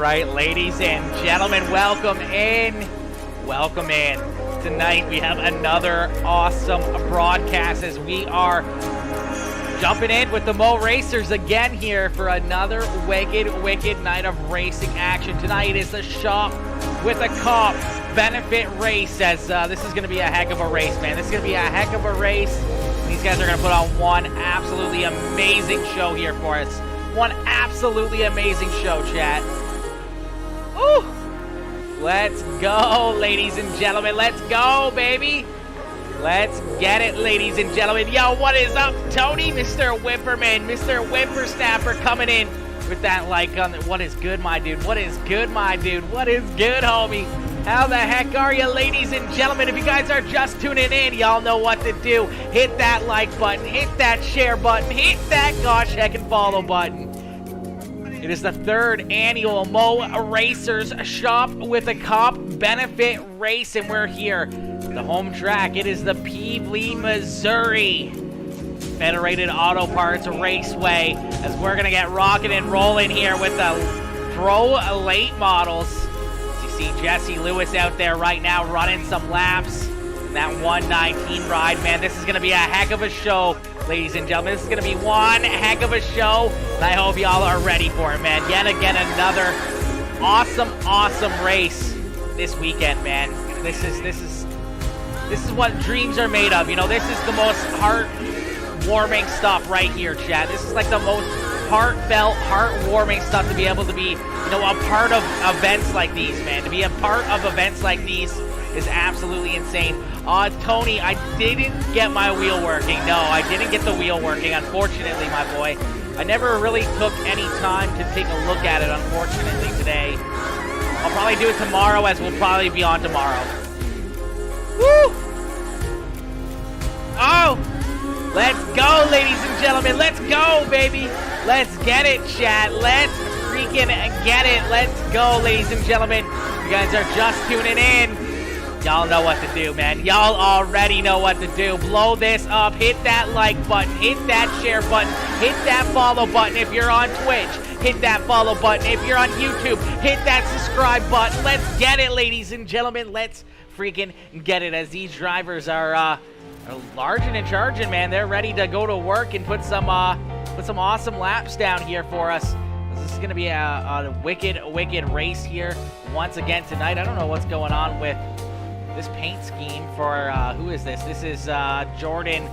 right, ladies and gentlemen, welcome in. Welcome in. Tonight we have another awesome broadcast as we are jumping in with the Mo Racers again here for another wicked night of racing action. Tonight is the Shop with a Cop benefit race, as this is going to be a heck of a race, man. This is going to be a heck of a race. These guys are going to put on one absolutely amazing show here for us. One absolutely amazing show, chat. Ooh. Let's go, ladies and gentlemen. Let's go, baby. Let's get it, ladies and gentlemen. Yo, what is up, Tony? Mr. Whipperman, Mr. Whippersnapper coming in with that like on the, what is good, my dude? What is good, my dude? What is good, homie? How the heck are you, ladies and gentlemen? If you guys are just tuning in, y'all know what to do. Hit that like button, hit that share button, hit that gosh heck and follow button. It is the third annual Mo Racers Shop with a Cop benefit race, and we're here. The home track, it is the Peevely, Missouri Federated Auto Parts Raceway, as we're going to get rocking and rolling here with the Pro Late models. You see Jesse Lewis out there right now running some laps in that 119 ride, man. This is going to be a heck of a show, ladies and gentlemen. This is going to be one heck of a show, and I hope y'all are ready for it, man. Yet again, another awesome race this weekend, man. This is what dreams are made of. You know, this is the most heartwarming stuff right here, chat. This is like the most heartfelt, heartwarming stuff to be able to be, you know, a part of events like these, man. To be a part of events like these is absolutely insane. Tony, I didn't get my wheel working. No, I didn't get the wheel working, unfortunately, my boy. I never really took any time to take a look at it, unfortunately, today. I'll probably do it tomorrow, as we'll probably be on tomorrow. Woo! Oh! Let's go, ladies and gentlemen. Let's go, baby. Let's get it, chat. Let's freaking get it. Let's go, ladies and gentlemen. You guys are just tuning in. Y'all know what to do, man. Y'all already know what to do. Blow this up. Hit that like button. Hit that share button. Hit that follow button if you're on Twitch. Hit that follow button if you're on YouTube. Hit that subscribe button. Let's get it, ladies and gentlemen. Let's freaking get it, as these drivers are larging and charging, man. They're ready to go to work and put some awesome laps down here for us. This is going to be a wicked race here once again tonight. I don't know what's going on with this paint scheme for, who is this? This is Jordan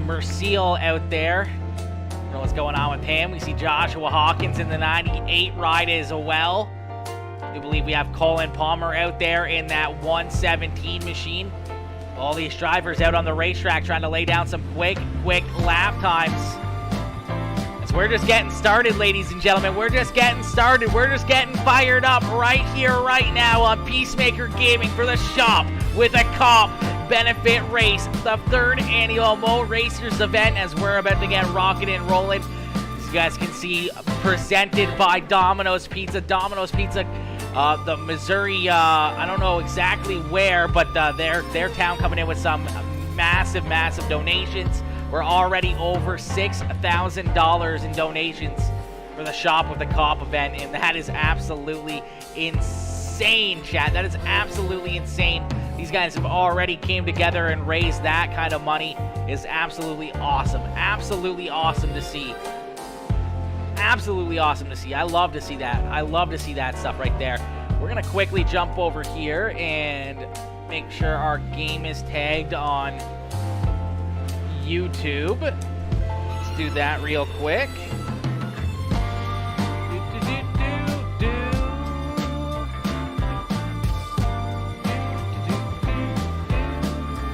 Merciel out there. I don't know what's going on with him. We see Joshua Hawkins in the 98 ride as well. I believe we have Colin Palmer out there in that 117 machine. All these drivers out on the racetrack trying to lay down some quick lap times. As we're just getting started, ladies and gentlemen. We're just getting started. We're just getting fired up right here, right now on Peacemaker Gaming for the Shop with a Cop benefit race. The third annual Mo Racers event, as we're about to get rocking and rolling. As you guys can see, presented by Domino's Pizza. Domino's Pizza, the Missouri, I don't know exactly where, but their town coming in with some massive donations. We're already over $6,000 in donations for the Shop with the Cop event, and that is absolutely insane, chat. That is absolutely insane. These guys have already came together and raised that kind of money. Is absolutely awesome. Absolutely awesome to see. Absolutely awesome to see. I love to see that. I love to see that stuff right there. We're going to quickly jump over here and make sure our game is tagged on YouTube. Let's do that real quick.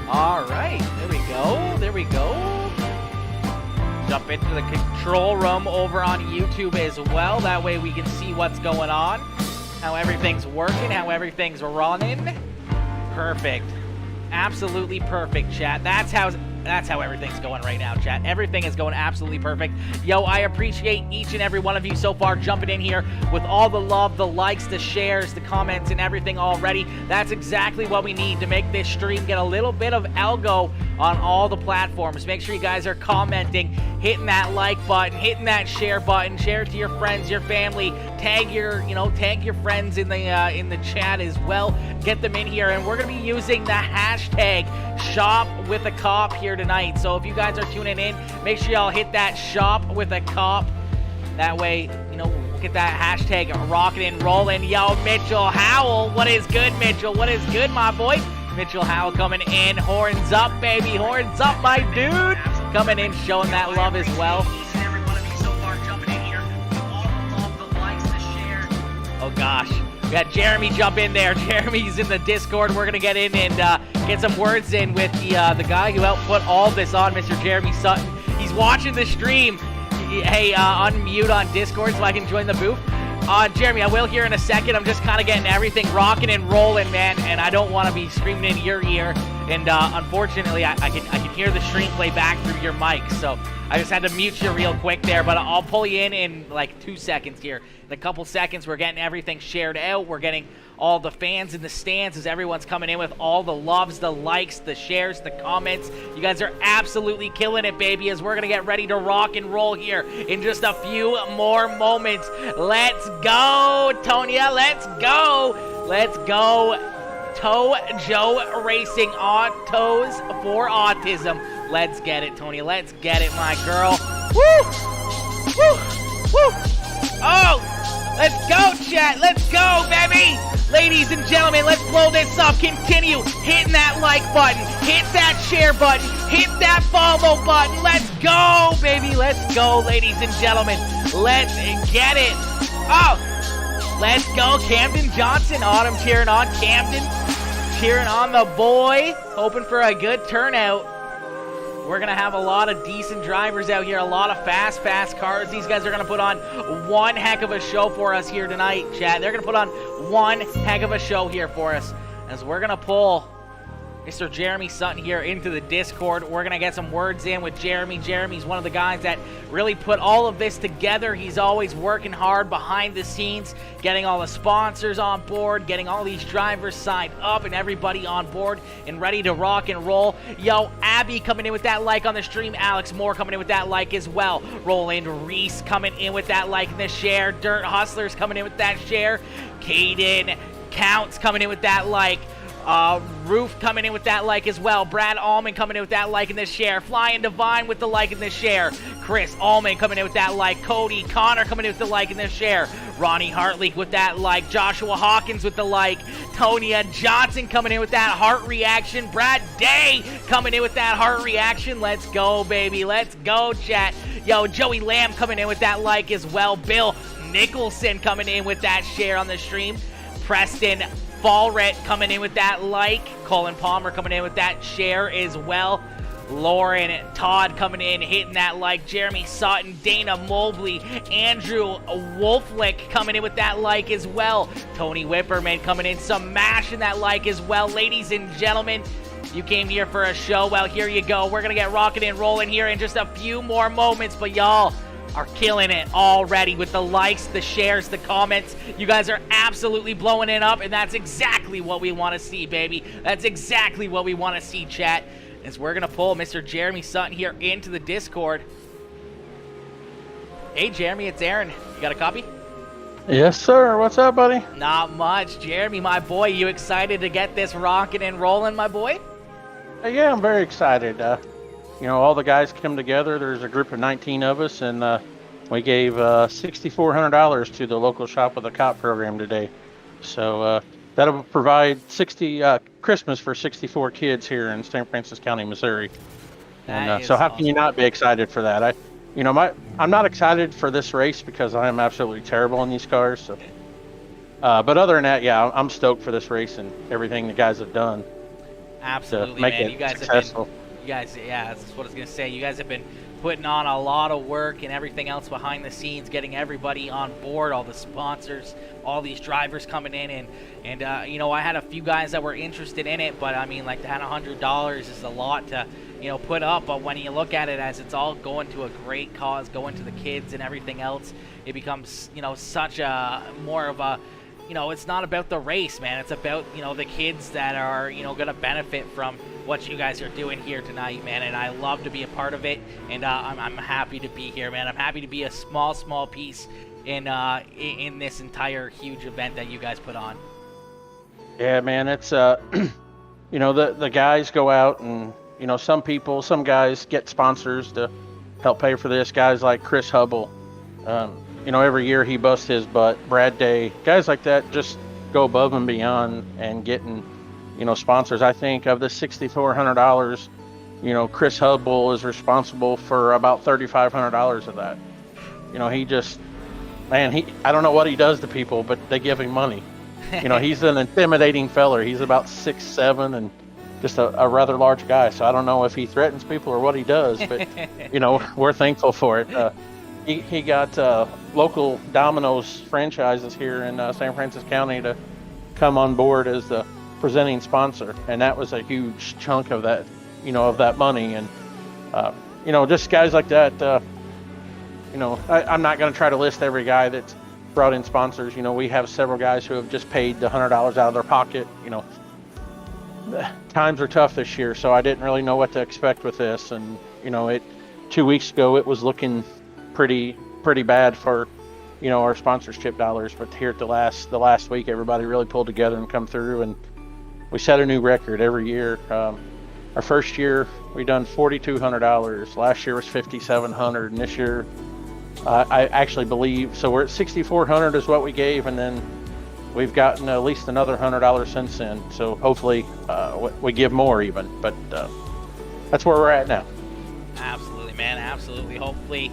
All right, there we go. Jump into the control room over on YouTube as well. That way we can see what's going on, how everything's working, how everything's running. Perfect. Absolutely perfect, chat. That's how everything's going right now, chat. Everything is going absolutely perfect. Yo, I appreciate each and every one of you so far jumping in here with all the love, the likes, the shares, the comments, and everything already. That's exactly what we need to make this stream get a little bit of algo on all the platforms. Make sure you guys are commenting, hitting that like button, hitting that share button, share it to your friends, your family, tag your friends in the chat as well. Get them in here, and we're going to be using the hashtag Shop with a Cop here tonight. So if you guys are tuning in, make sure y'all hit that Shop with a Cop. That way, we'll get that hashtag rocking and rolling. Yo, Mitchell Howell, what is good, Mitchell? What is good, my boy? Mitchell Howell coming in, horns up, baby, horns up, my dude. Coming in, showing that love as well. Oh gosh, we got Jeremy jump in there. Jeremy's in the Discord. We're gonna get in and get some words in with the guy who helped put all this on, Mr. Jeremy Sutton. He's watching the stream. Hey, unmute on Discord so I can join the booth. Jeremy, I will here in a second. I'm just kind of getting everything rocking and rolling, man, and I don't want to be screaming in your ear. And unfortunately, I can hear the stream play back through your mic, so I just had to mute you real quick there. But I'll pull you in like 2 seconds here. In a couple seconds, we're getting everything shared out. We're getting all the fans in the stands as everyone's coming in with all the loves, the likes, the shares, the comments. You guys are absolutely killing it, baby, as we're going to get ready to rock and roll here in just a few more moments. Let's go, Tonya. Let's go. Let's go. Toe Joe Racing Autos for Autism. Let's get it, Tonya. Let's get it, my girl. Woo! Woo! Woo! Oh! Let's go, chat. Let's go, baby. Ladies and gentlemen, let's blow this up. Continue hitting that like button. Hit that share button. Hit that follow button. Let's go, baby. Let's go, ladies and gentlemen. Let's get it. Oh, let's go, Camden Johnson. Autumn cheering on Camden. Cheering on the boy. Hoping for a good turnout. We're going to have a lot of decent drivers out here, a lot of fast cars. These guys are going to put on one heck of a show for us here tonight, chat. They're going to put on one heck of a show here for us as we're going to pull Mr. Jeremy Sutton here into the Discord. We're going to get some words in with Jeremy. Jeremy's one of the guys that really put all of this together. He's always working hard behind the scenes, getting all the sponsors on board, getting all these drivers signed up and everybody on board and ready to rock and roll. Yo, Abby coming in with that like on the stream. Alex Moore coming in with that like as well. Roland Reese coming in with that like and the share. Dirt Hustlers coming in with that share. Caden Counts coming in with that like. Roof coming in with that like as well. Brad Allman coming in with that like and the share. Flying Divine with the like and the share. Chris Allman coming in with that like. Cody Connor coming in with the like and the share. Ronnie Hartley with that like. Joshua Hawkins with the like. Tonya Johnson coming in with that heart reaction. Brad Day coming in with that heart reaction. Let's go, baby. Let's go, chat. Yo, Joey Lamb coming in with that like as well. Bill Nicholson coming in with that share on the stream. Preston Ballret coming in with that like. Colin Palmer coming in with that share as well. Lauren Todd coming in, hitting that like. Jeremy Sutton, Dana Mobley, Andrew Wolflick coming in with that like as well. Tony Whipperman coming in, smashing that like as well. Ladies and gentlemen, you came here for a show. Well, here you go. We're going to get rocking and rolling here in just a few more moments, but y'all are killing it already with the likes, the shares, the comments. You guys are absolutely blowing it up, and that's exactly what we want to see, baby. That's exactly what we want to see, chat. As we're going to pull Mr. Jeremy Sutton here into the Discord. Hey, Jeremy, it's Aaron. You got a copy? Yes, sir. What's up, buddy? Not much. Jeremy, my boy, you excited to get this rocking and rolling, my boy? Yeah, I'm very excited. All the guys come together. There's a group of 19 of us, and we gave $6,400 to the local Shop with a Cop program today. So that'll provide Christmas for 64 kids here in St. Francis County, Missouri. And so how can you not be excited for that? I'm not excited for this race because I am absolutely terrible in these cars. So, but other than that, yeah, I'm stoked for this race and everything the guys have done. Absolutely, to make man. it You guys successful. have been. Yeah, that's what I was going to say. You guys have been putting on a lot of work and everything else behind the scenes, getting everybody on board, all the sponsors, all these drivers coming in. And I had a few guys that were interested in it, but I mean, like, that $100 is a lot to, put up. But when you look at it as it's all going to a great cause, going to the kids and everything else, it becomes, such a more of a it's not about the race, man. It's about, the kids that are, going to benefit from what you guys are doing here tonight, man. And I love to be a part of it. And I'm happy to be here, man. I'm happy to be a small piece in this entire huge event that you guys put on. Yeah, man, it's the guys go out and some guys get sponsors to help pay for this. Guys like Chris Hubble, every year he busts his butt. Brad Day, guys like that just go above and beyond and getting sponsors. I think of the $6,400, Chris Hubble is responsible for about $3,500 of that. I don't know what he does to people, but they give him money. He's an intimidating feller. He's about 6'7" and just a rather large guy. So I don't know if he threatens people or what he does, but we're thankful for it. He got local Domino's franchises here in San Francisco County to come on board as the presenting sponsor, and that was a huge chunk of that, of that money. And just guys like that. I'm not going to try to list every guy that's brought in sponsors. We have several guys who have just paid the $100 out of their pocket. Times are tough this year, so I didn't really know what to expect with this. And 2 weeks ago it was looking pretty bad for our sponsorship dollars, but here at the last week everybody really pulled together and come through, and we set a new record every year. Our first year we done $4,200. Last year was $5,700, and this year I actually believe so we're at $6,400 is what we gave, and then we've gotten at least another $100 since then. So hopefully we give more even, but that's where we're at now. Absolutely, man. Absolutely. Hopefully,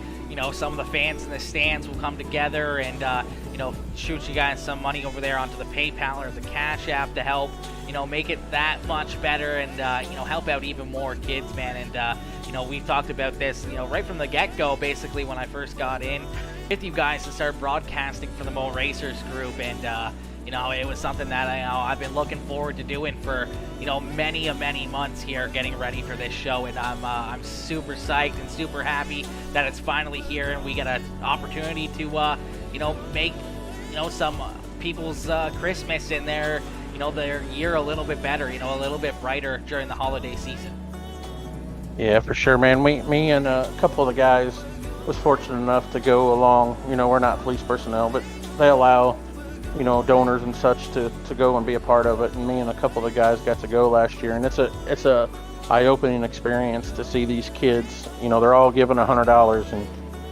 some of the fans in the stands will come together and, shoot you guys some money over there onto the PayPal or the Cash App to help, make it that much better and, help out even more kids, man. And, we've talked about this, right from the get-go, basically, when I first got in with you guys to start broadcasting for the Mo Racers group. And, it was something that I've been looking forward to doing for, many months here, getting ready for this show. And I'm super psyched and super happy that it's finally here and we get an opportunity to, make, some people's Christmas and their year a little bit better, a little bit brighter during the holiday season. Yeah, for sure, man. Me and a couple of the guys was fortunate enough to go along. We're not police personnel, but they allow donors and such to go and be a part of it. And me and a couple of the guys got to go last year, and it's a eye-opening experience to see these kids. They're all given $100, and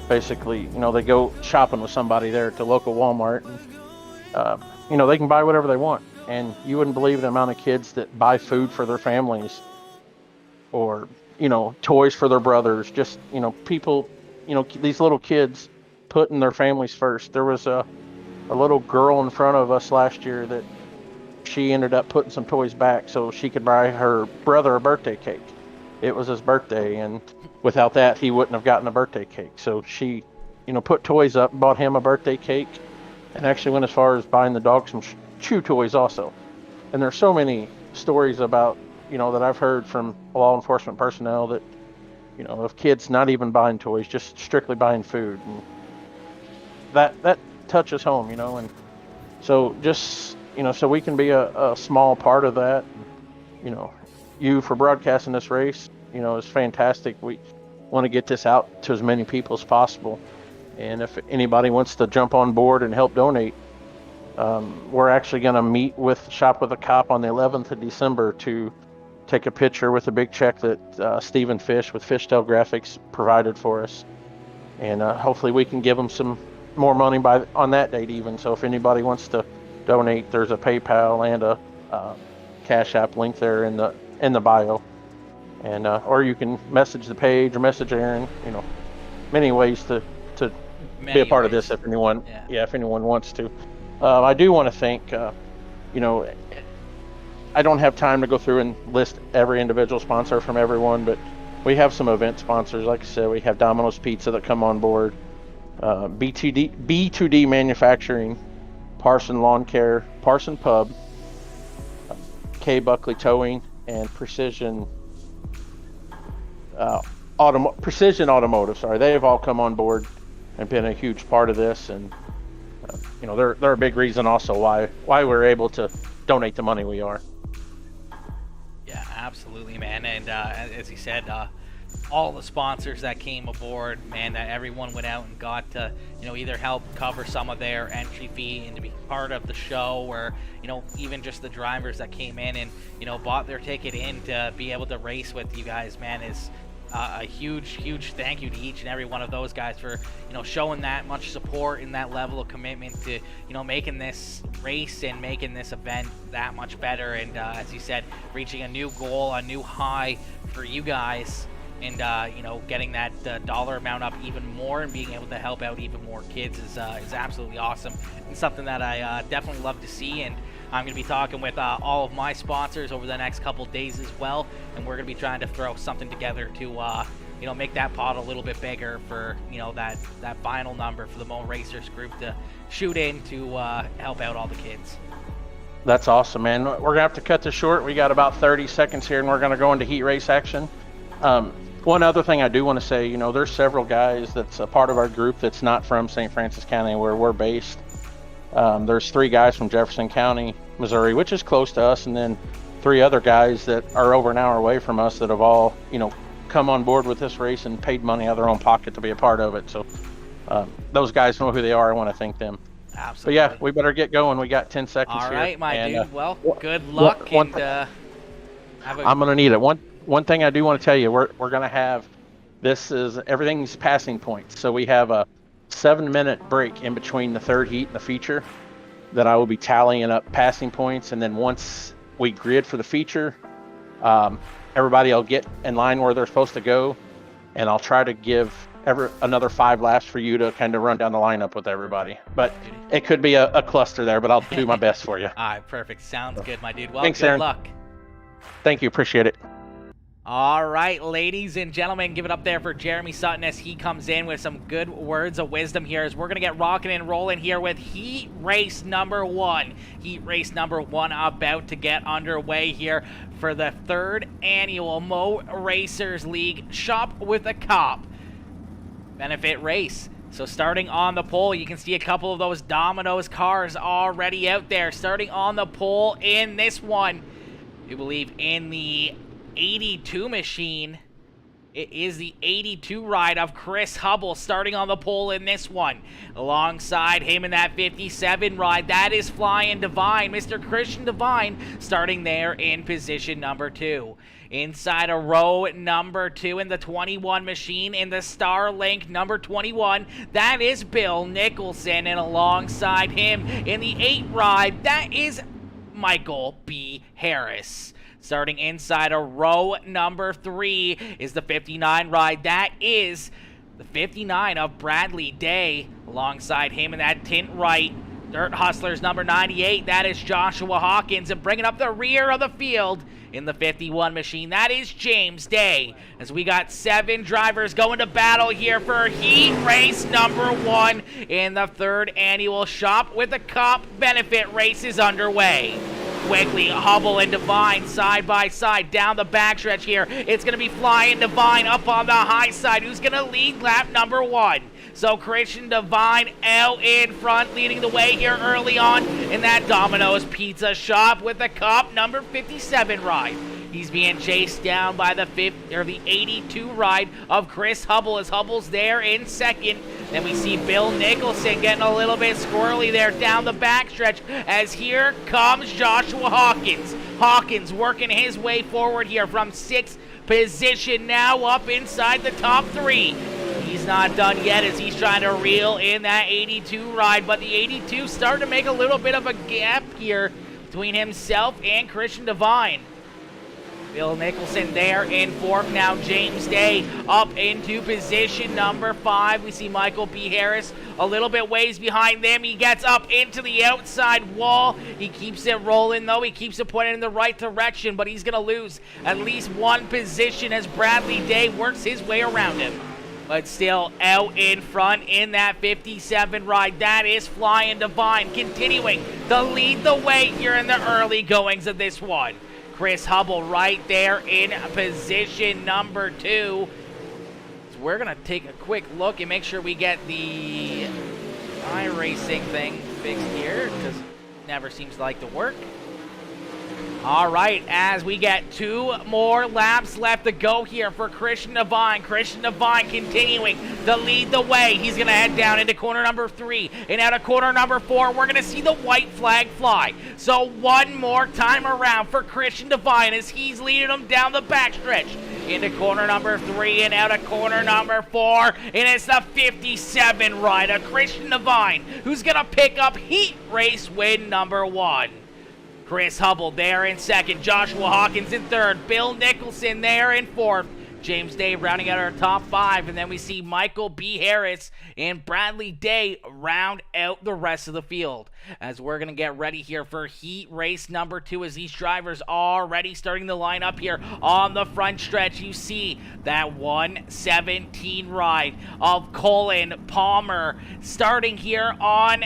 basically, they go shopping with somebody there at the local Walmart, and they can buy whatever they want. And you wouldn't believe the amount of kids that buy food for their families, or toys for their brothers. Just people, these little kids putting their families first. There was a little girl in front of us last year that she ended up putting some toys back so she could buy her brother a birthday cake. It was his birthday, and without that he wouldn't have gotten a birthday cake. So she put toys up, bought him a birthday cake, and actually went as far as buying the dog some chew toys also. And there's so many stories about that I've heard from law enforcement personnel that of kids not even buying toys, just strictly buying food. And that touches home, and so just so we can be a small part of that. You for broadcasting this race is fantastic. We want to get this out to as many people as possible, and if anybody wants to jump on board and help donate, we're actually going to meet with Shop with a Cop on the 11th of December to take a picture with a big check that Stephen Fish with Fishtail Graphics provided for us, and hopefully we can give them some more money on that date even. So if anybody wants to donate, there's a PayPal and a Cash App link there in the bio, and or you can message the page or message Aaron. Many ways to be a part of this if anyone if anyone wants to. I do want to thank I don't have time to go through and list every individual sponsor from everyone, but we have some event sponsors. Like I said, we have Domino's Pizza that come on board, B2D Manufacturing, Parson Lawn Care, Parson Pub, K Buckley Towing, and Precision Automotive. Sorry, they have all come on board and been a huge part of this. And they're a big reason also why we're able to donate the money we are. Yeah, absolutely, man. And as you said, all the sponsors that came aboard, man, that everyone went out and got to, either help cover some of their entry fee and to be part of the show, or, even just the drivers that came in and, bought their ticket in to be able to race with you guys, man, is a huge thank you to each and every one of those guys for, showing that much support and that level of commitment to, making this race and making this event that much better. And as you said, reaching a new goal, a new high for you guys. And, getting that dollar amount up even more and being able to help out even more kids is absolutely awesome, and something that I definitely love to see. And I'm going to be talking with all of my sponsors over the next couple days as well, and we're going to be trying to throw something together to, make that pot a little bit bigger for, that final number for the Mo Racers group to shoot in to help out all the kids. That's awesome, man. We're going to have to cut this short. We got about 30 seconds here, and we're going to go into heat race action. One other thing I do want to say, there's several guys that's a part of our group that's not from St. Francis County where we're based. There's 3 guys from Jefferson County, Missouri, which is close to us, and then 3 other guys that are over an hour away from us that have all, come on board with this race and paid money out of their own pocket to be a part of it. So those guys know who they are. I want to thank them. Absolutely. But yeah, we better get going. We got 10 seconds here. All right, my dude. Well, good luck. I'm going to need it. One thing I do want to tell you, we're going to have, everything's passing points. So we have a 7-minute break in between the third heat and the feature that I will be tallying up passing points. And then once we grid for the feature, everybody will get in line where they're supposed to go. And I'll try to give another 5 laps for you to kind of run down the lineup with everybody. But it could be a cluster there, but I'll do my best for you. All right, perfect. Sounds good, my dude. Well, thanks, good Aaron. luck. Thank you. Appreciate it. All right, ladies and gentlemen, give it up there for Jeremy Sutton as he comes in with some good words of wisdom here as we're going to get rocking and rolling here with heat race number 1. Heat race number 1 about to get underway here for the 3rd annual Mo Racers League Shop with a Cop benefit race. So starting on the pole, you can see a couple of those Domino's cars already out there. Starting on the pole in this one, we believe in the 82 machine. It is the 82 ride of Chris Hubble starting on the pole in this one. Alongside him in that 57 ride, that is Flying Divine, Mr. Christian Divine, starting there in position number 2. Inside a row number 2 in the 21 machine in the Starlink number 21, that is Bill Nicholson, and alongside him in the 8 ride, that is Michael B. Harris. Starting inside a row number 3 is the 59 ride. That is the 59 of Bradley Day. Alongside him in that tint right, Dirt Hustlers number 98. That is Joshua Hawkins. And bringing up the rear of the field in the 51 machine, that is James Day. As we got 7 drivers going to battle here for heat race number 1 in the 3rd annual Shop with a Cop benefit race is underway. Quickly, Hubble and Divine side by side down the backstretch here. It's going to be Flying Divine up on the high side. Who's going to lead lap number 1? So Christian Divine out in front, leading the way here early on in that Domino's Pizza Shop with the Cop number 57 ride. He's being chased down by the 82 ride of Chris Hubble as Hubble's there in second. Then we see Bill Nicholson getting a little bit squirrely there down the backstretch as here comes Joshua Hawkins. Hawkins working his way forward here from 6th position now up inside the top 3. He's not done yet as he's trying to reel in that 82 ride, but the 82 starting to make a little bit of a gap here between himself and Christian Divine. Bill Nicholson there in 4th. Now James Day up into position number 5. We see Michael B. Harris a little bit ways behind them. He gets up into the outside wall. He keeps it rolling, though. He keeps it pointed in the right direction, but he's going to lose at least 1 position as Bradley Day works his way around him. But still out in front in that 57 ride. That is Flying Divine continuing to lead the way here in the early goings of this one. Chris Hubble right there in position number 2. So we're going to take a quick look and make sure we get the iRacing thing fixed here, because it never seems to like to work. All right, as we get 2 more laps left to go here for Christian Devine. Christian Devine continuing to lead the way. He's going to head down into corner number 3 and out of corner number 4. We're going to see the white flag fly. So one more time around for Christian Devine as he's leading them down the backstretch into corner number 3 and out of corner number 4. And it's the 57 rider, Christian Devine, who's going to pick up heat race win number 1. Chris Hubble there in second, Joshua Hawkins in third, Bill Nicholson there in fourth, James Day rounding out our top 5, and then we see Michael B. Harris and Bradley Day round out the rest of the field. As we're going to get ready here for heat race number 2 as these drivers already starting to line up here on the front stretch. You see that 117 ride of Colin Palmer starting here on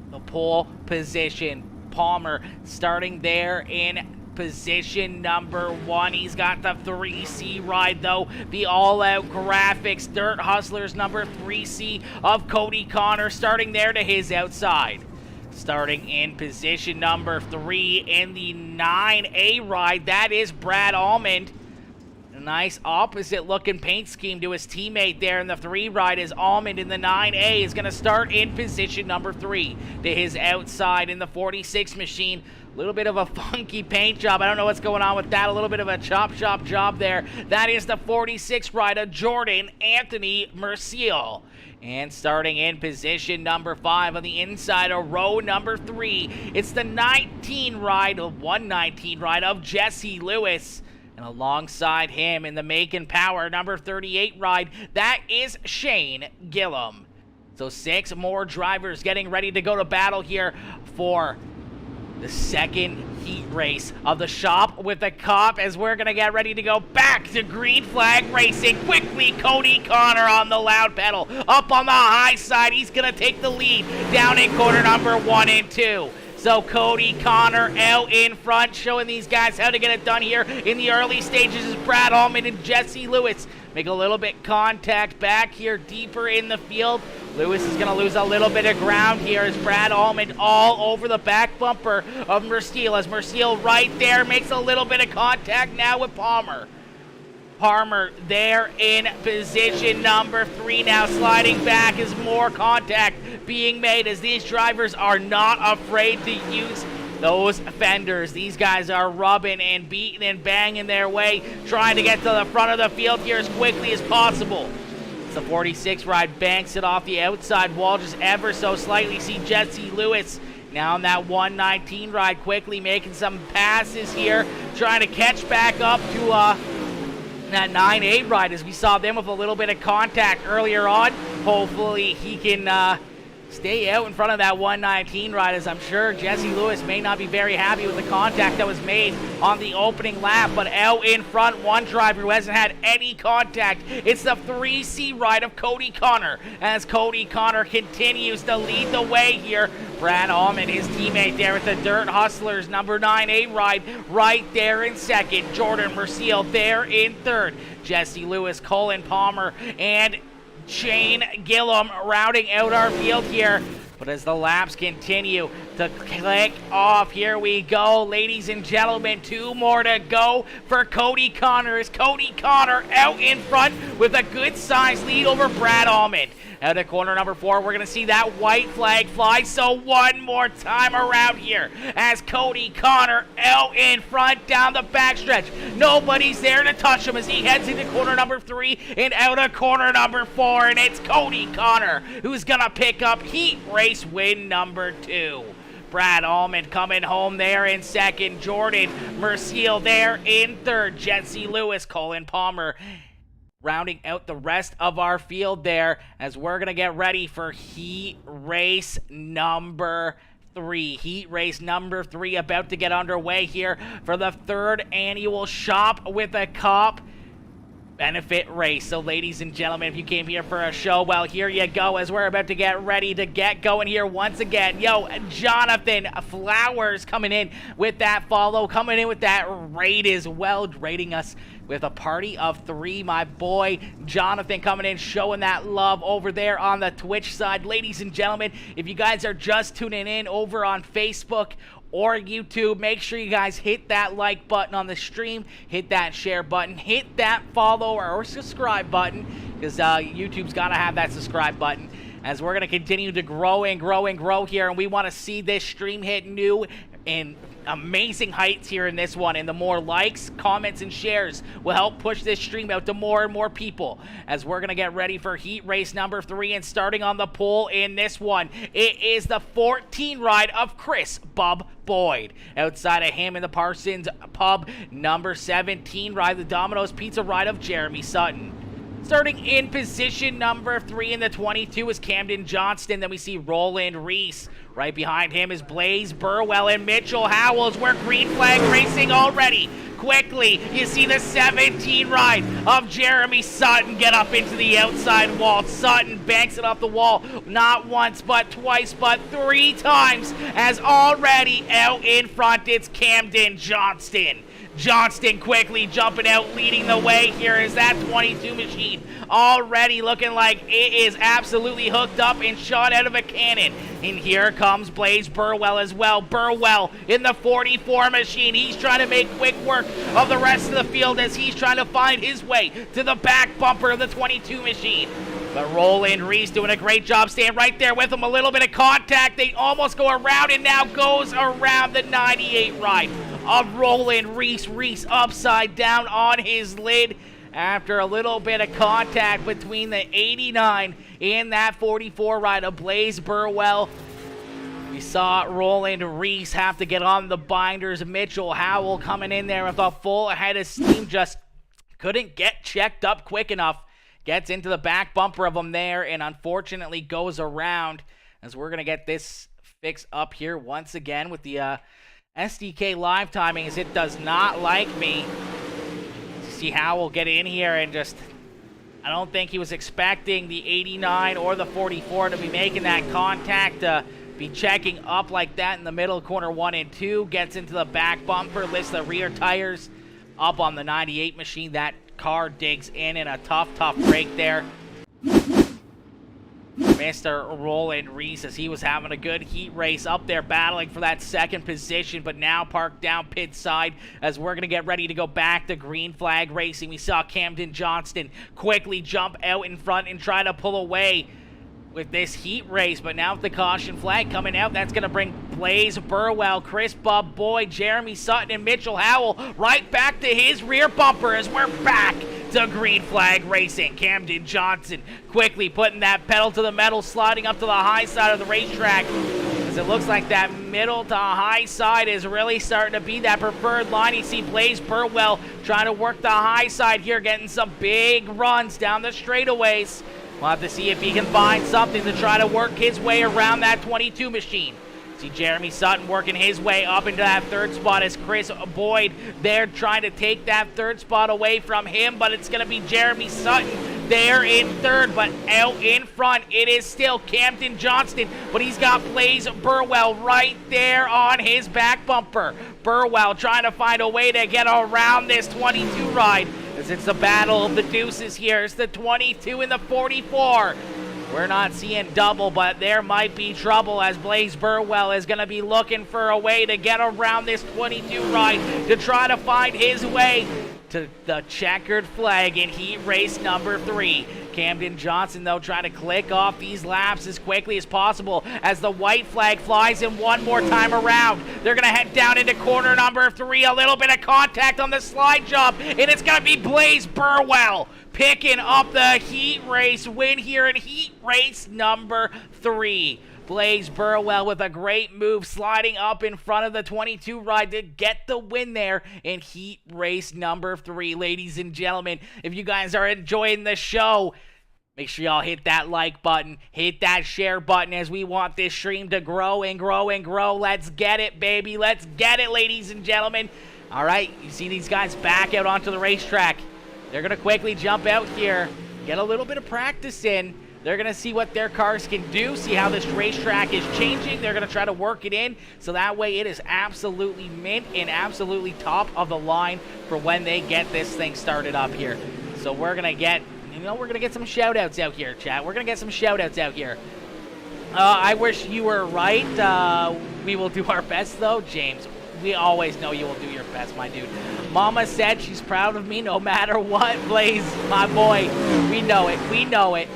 the pole position. Palmer starting there in position number 1. He's got the 3C ride though. The all-out graphics Dirt Hustlers number 3C of Cody Connor starting there to his outside. Starting in position number 3 in the 9A ride, that is Brad Almond. A nice opposite looking paint scheme to his teammate there in the 3 ride as Almond in the 9A is going to start in position number 3 to his outside in the 46 machine. A little bit of a funky paint job. I don't know what's going on with that. A little bit of a chop shop job there. That is the 46 rider Jordan Anthony Merciel. And starting in position number 5 on the inside of row number 3, it's the 119 ride of Jesse Lewis. And alongside him in the Macon Power number 38 ride, that is Shane Gillum. So 6 more drivers getting ready to go to battle here for the second heat race of the Shop with the Cop as we're going to get ready to go back to green flag racing. Quickly, Cody Connor on the loud pedal. Up on the high side, he's going to take the lead down in corner number 1 and 2. So Cody Connor out in front, showing these guys how to get it done here in the early stages as Brad Almond and Jesse Lewis make a little bit contact back here deeper in the field. Lewis is going to lose a little bit of ground here as Brad Almond all over the back bumper of Merciel as Merciel right there makes a little bit of contact now with Palmer. Palmer there in position number 3 now, sliding back as more contact being made as these drivers are not afraid to use those fenders. These guys are rubbing and beating and banging their way, trying to get to the front of the field here as quickly as possible. It's the 46 ride, banks it off the outside wall just ever so slightly. See Jesse Lewis now on that 119 ride, quickly making some passes here, trying to catch back up to that 9-8 ride as we saw them with a little bit of contact earlier on. Hopefully he can stay out in front of that 119 ride as I'm sure Jesse Lewis may not be very happy with the contact that was made on the opening lap. But out in front, one driver who hasn't had any contact, it's the 3C ride of Cody Connor as Cody Connor continues to lead the way here. Brad Almond, his teammate there with the Dirt Hustlers number 9A ride right there in second. Jordan Merciel there in third. Jesse Lewis, Colin Palmer, and Shane Gillum rounding out our field here. But as the laps continue to click off, here we go, ladies and gentlemen. 2 more to go for Cody Connor. Is Cody Connor out in front with a good size lead over Brad Almond. Out of corner number 4, we're going to see that white flag fly. So one more time around here as Cody Connor out in front down the backstretch. Nobody's there to touch him as he heads into corner number 3 and out of corner number 4. And it's Cody Connor who's going to pick up heat race win number 2. Brad Almond coming home there in second. Jordan Merciel there in third. Jesse Lewis, Colin Palmer rounding out the rest of our field there as we're going to get ready for heat race number 3. Heat race number 3 about to get underway here for the 3rd annual Shop with a Cop benefit race. So ladies and gentlemen, if you came here for a show, well, here you go as we're about to get ready to get going here once again. Yo, Jonathan Flowers coming in with that follow, coming in with that raid as well, rating us with a party of 3. My boy Jonathan coming in, showing that love over there on the Twitch side. Ladies and gentlemen, if you guys are just tuning in over on Facebook or YouTube, make sure you guys hit that like button on the stream, hit that share button, hit that follow or subscribe button, because YouTube's got to have that subscribe button, as we're going to continue to grow and grow and grow here, and we want to see this stream hit new and amazing heights here in this one, and the more likes, comments, and shares will help push this stream out to more and more people, as we're going to get ready for heat race number 3. And starting on the pole in this one, it is the 14 ride of Chris Bub Boyd. Outside of him in the Parsons Pub, number 17 ride, the Domino's Pizza ride of Jeremy Sutton. Starting in position number 3 in the 22 is Camden Johnston. Then we see Roland Reese. Right behind him is Blaze Burwell and Mitchell Howells. We're green flag racing already. Quickly, you see the 17 ride of Jeremy Sutton get up into the outside wall. Sutton banks it off the wall, not once, but twice, but 3 times, as already out in front, it's Camden Johnston. Johnston quickly jumping out, leading the way here is that 22 machine. Already looking like it is absolutely hooked up and shot out of a cannon. And here comes Blaze Burwell as well. Burwell in the 44 machine. He's trying to make quick work of the rest of the field as he's trying to find his way to the back bumper of the 22 machine. But Roland Reese doing a great job staying right there with him. A little bit of contact. They almost go around and now goes around the 98 ride of Roland Reese. Reese upside down on his lid after a little bit of contact between the 89 and that 44 ride of Blaze Burwell. We saw Roland Reese have to get on the binders. Mitchell Howell coming in there with a full head of steam, just couldn't get checked up quick enough. Gets into the back bumper of him there and unfortunately goes around, as we're going to get this fixed up here once again with the SDK live timing, as it does not like me. See Howell get in here and just, I don't think he was expecting the 89 or the 44 to be making that contact, be checking up like that in the middle corner 1 and 2. Gets into the back bumper, lifts the rear tires up on the 98 machine. That car digs in a tough break there. Mr. Roland Reese, as he was having a good heat race up there battling for that second position, but now parked down pit side, as we're going to get ready to go back to green flag racing. We saw Camden Johnston quickly jump out in front and try to pull away with this heat race, but now with the caution flag coming out, that's going to bring Blaze Burwell, Chris Bub Boyd, Jeremy Sutton, and Mitchell Howell right back to his rear bumper, as we're back to green flag racing. Camden Johnson quickly putting that pedal to the metal, sliding up to the high side of the racetrack, as it looks like that middle to high side is really starting to be that preferred line. You see Blaze Burwell trying to work the high side here, getting some big runs down the straightaways. We'll have to see if he can find something to try to work his way around that 22 machine. See Jeremy Sutton working his way up into that 3rd spot, as Chris Boyd there trying to take that 3rd spot away from him, but it's going to be Jeremy Sutton there in 3rd, but out in front it is still Camden Johnston, but he's got Blaze Burwell right there on his back bumper. Burwell trying to find a way to get around this 22 ride, as it's the battle of the deuces here. It's the 22 and the 44. We're not seeing double, but there might be trouble, as Blaze Burwell is going to be looking for a way to get around this 22 ride to try to find his way to the checkered flag in heat race number 3. Camden Johnson, though, trying to click off these laps as quickly as possible as the white flag flies in one more time around. They're going to head down into corner number 3. A little bit of contact on the slide job, and it's going to be Blaze Burwell picking up the heat race win here in heat race number 3. Blaze Burwell with a great move, sliding up in front of the 22 ride to get the win there in heat race number 3. Ladies and gentlemen, if you guys are enjoying the show, make sure y'all hit that like button, hit that share button, as we want this stream to grow and grow and grow. Let's get it, baby. Let's get it, ladies and gentlemen. All right, you see these guys back out onto the racetrack. They're going to quickly jump out here, get a little bit of practice in. They're going to see what their cars can do, see how this racetrack is changing. They're going to try to work it in so that way it is absolutely mint and absolutely top of the line for when they get this thing started up here. So we're going to get, we're going to get some shout-outs out here, chat. We're going to get some shout-outs out here. I wish you were right. We will do our best, though. James, we always know you will do your best, my dude. Mama said she's proud of me no matter what. Blaze, my boy, we know it. We know it.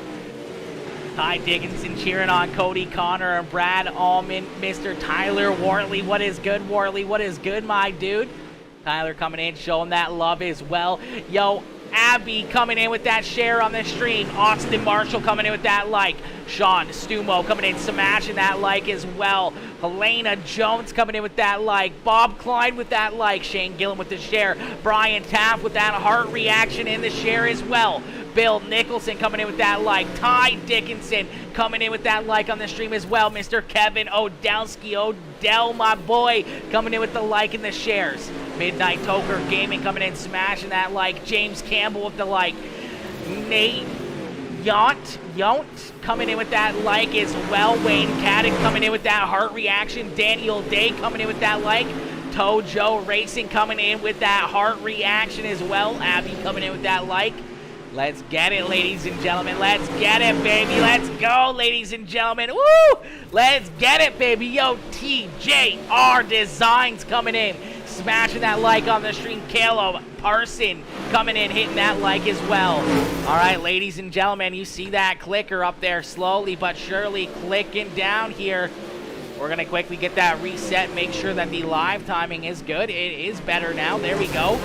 Ty Dickinson cheering on Cody Connor and Brad Allman, Mr. Tyler Wortley. What is good, Wortley? What is good, my dude? Tyler coming in, showing that love as well. Yo, Abby coming in with that share on the stream. Austin Marshall coming in with that like. Sean Stumo coming in, smashing that like as well. Helena Jones coming in with that like. Bob Klein with that like. Shane Gillen with the share. Brian Taft with that heart reaction in the share as well. Bill Nicholson coming in with that like. Ty Dickinson coming in with that like on the stream as well. Mr. Kevin Odelsky, Odell, my boy, coming in with the like and the shares. Midnight Toker Gaming coming in, smashing that like. James Campbell with the like. Nate Yount coming in with that like as well. Wayne Caddick coming in with that heart reaction. Daniel Day coming in with that like. Tojo Racing coming in with that heart reaction as well. Abby coming in with that like. Let's get it, ladies and gentlemen. Let's get it, baby. Let's go, ladies and gentlemen. Woo! Let's get it, baby. Yo, TJR Designs coming in. Smashing that like on the stream. Caleb Parson coming in, hitting that like as well. All right, ladies and gentlemen, you see that clicker up there slowly but surely clicking down here. We're going to quickly get that reset, make sure that the live timing is good. It is better now. There we go.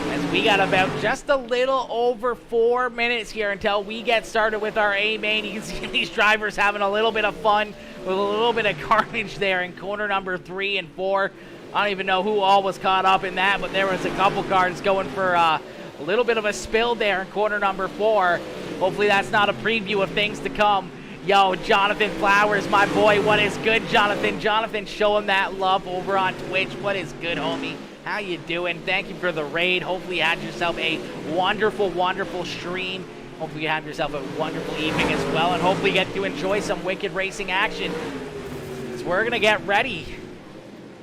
As we got about just a little over 4 minutes here until we get started with our A main. You can see these drivers having a little bit of fun with a little bit of carnage there in corner number 3 and 4. I don't even know who all was caught up in that, but there was a couple cars going for a little bit of a spill there in corner number 4. Hopefully that's not a preview of things to come. Yo, Jonathan Flowers, my boy, what is good, Jonathan? Jonathan, show him that love over on Twitch. What is good, homie? How you doing? Thank you for the raid. Hopefully you had yourself a wonderful, wonderful stream. Hopefully you have yourself a wonderful evening as well, and hopefully you get to enjoy some wicked racing action. So we're going to get ready.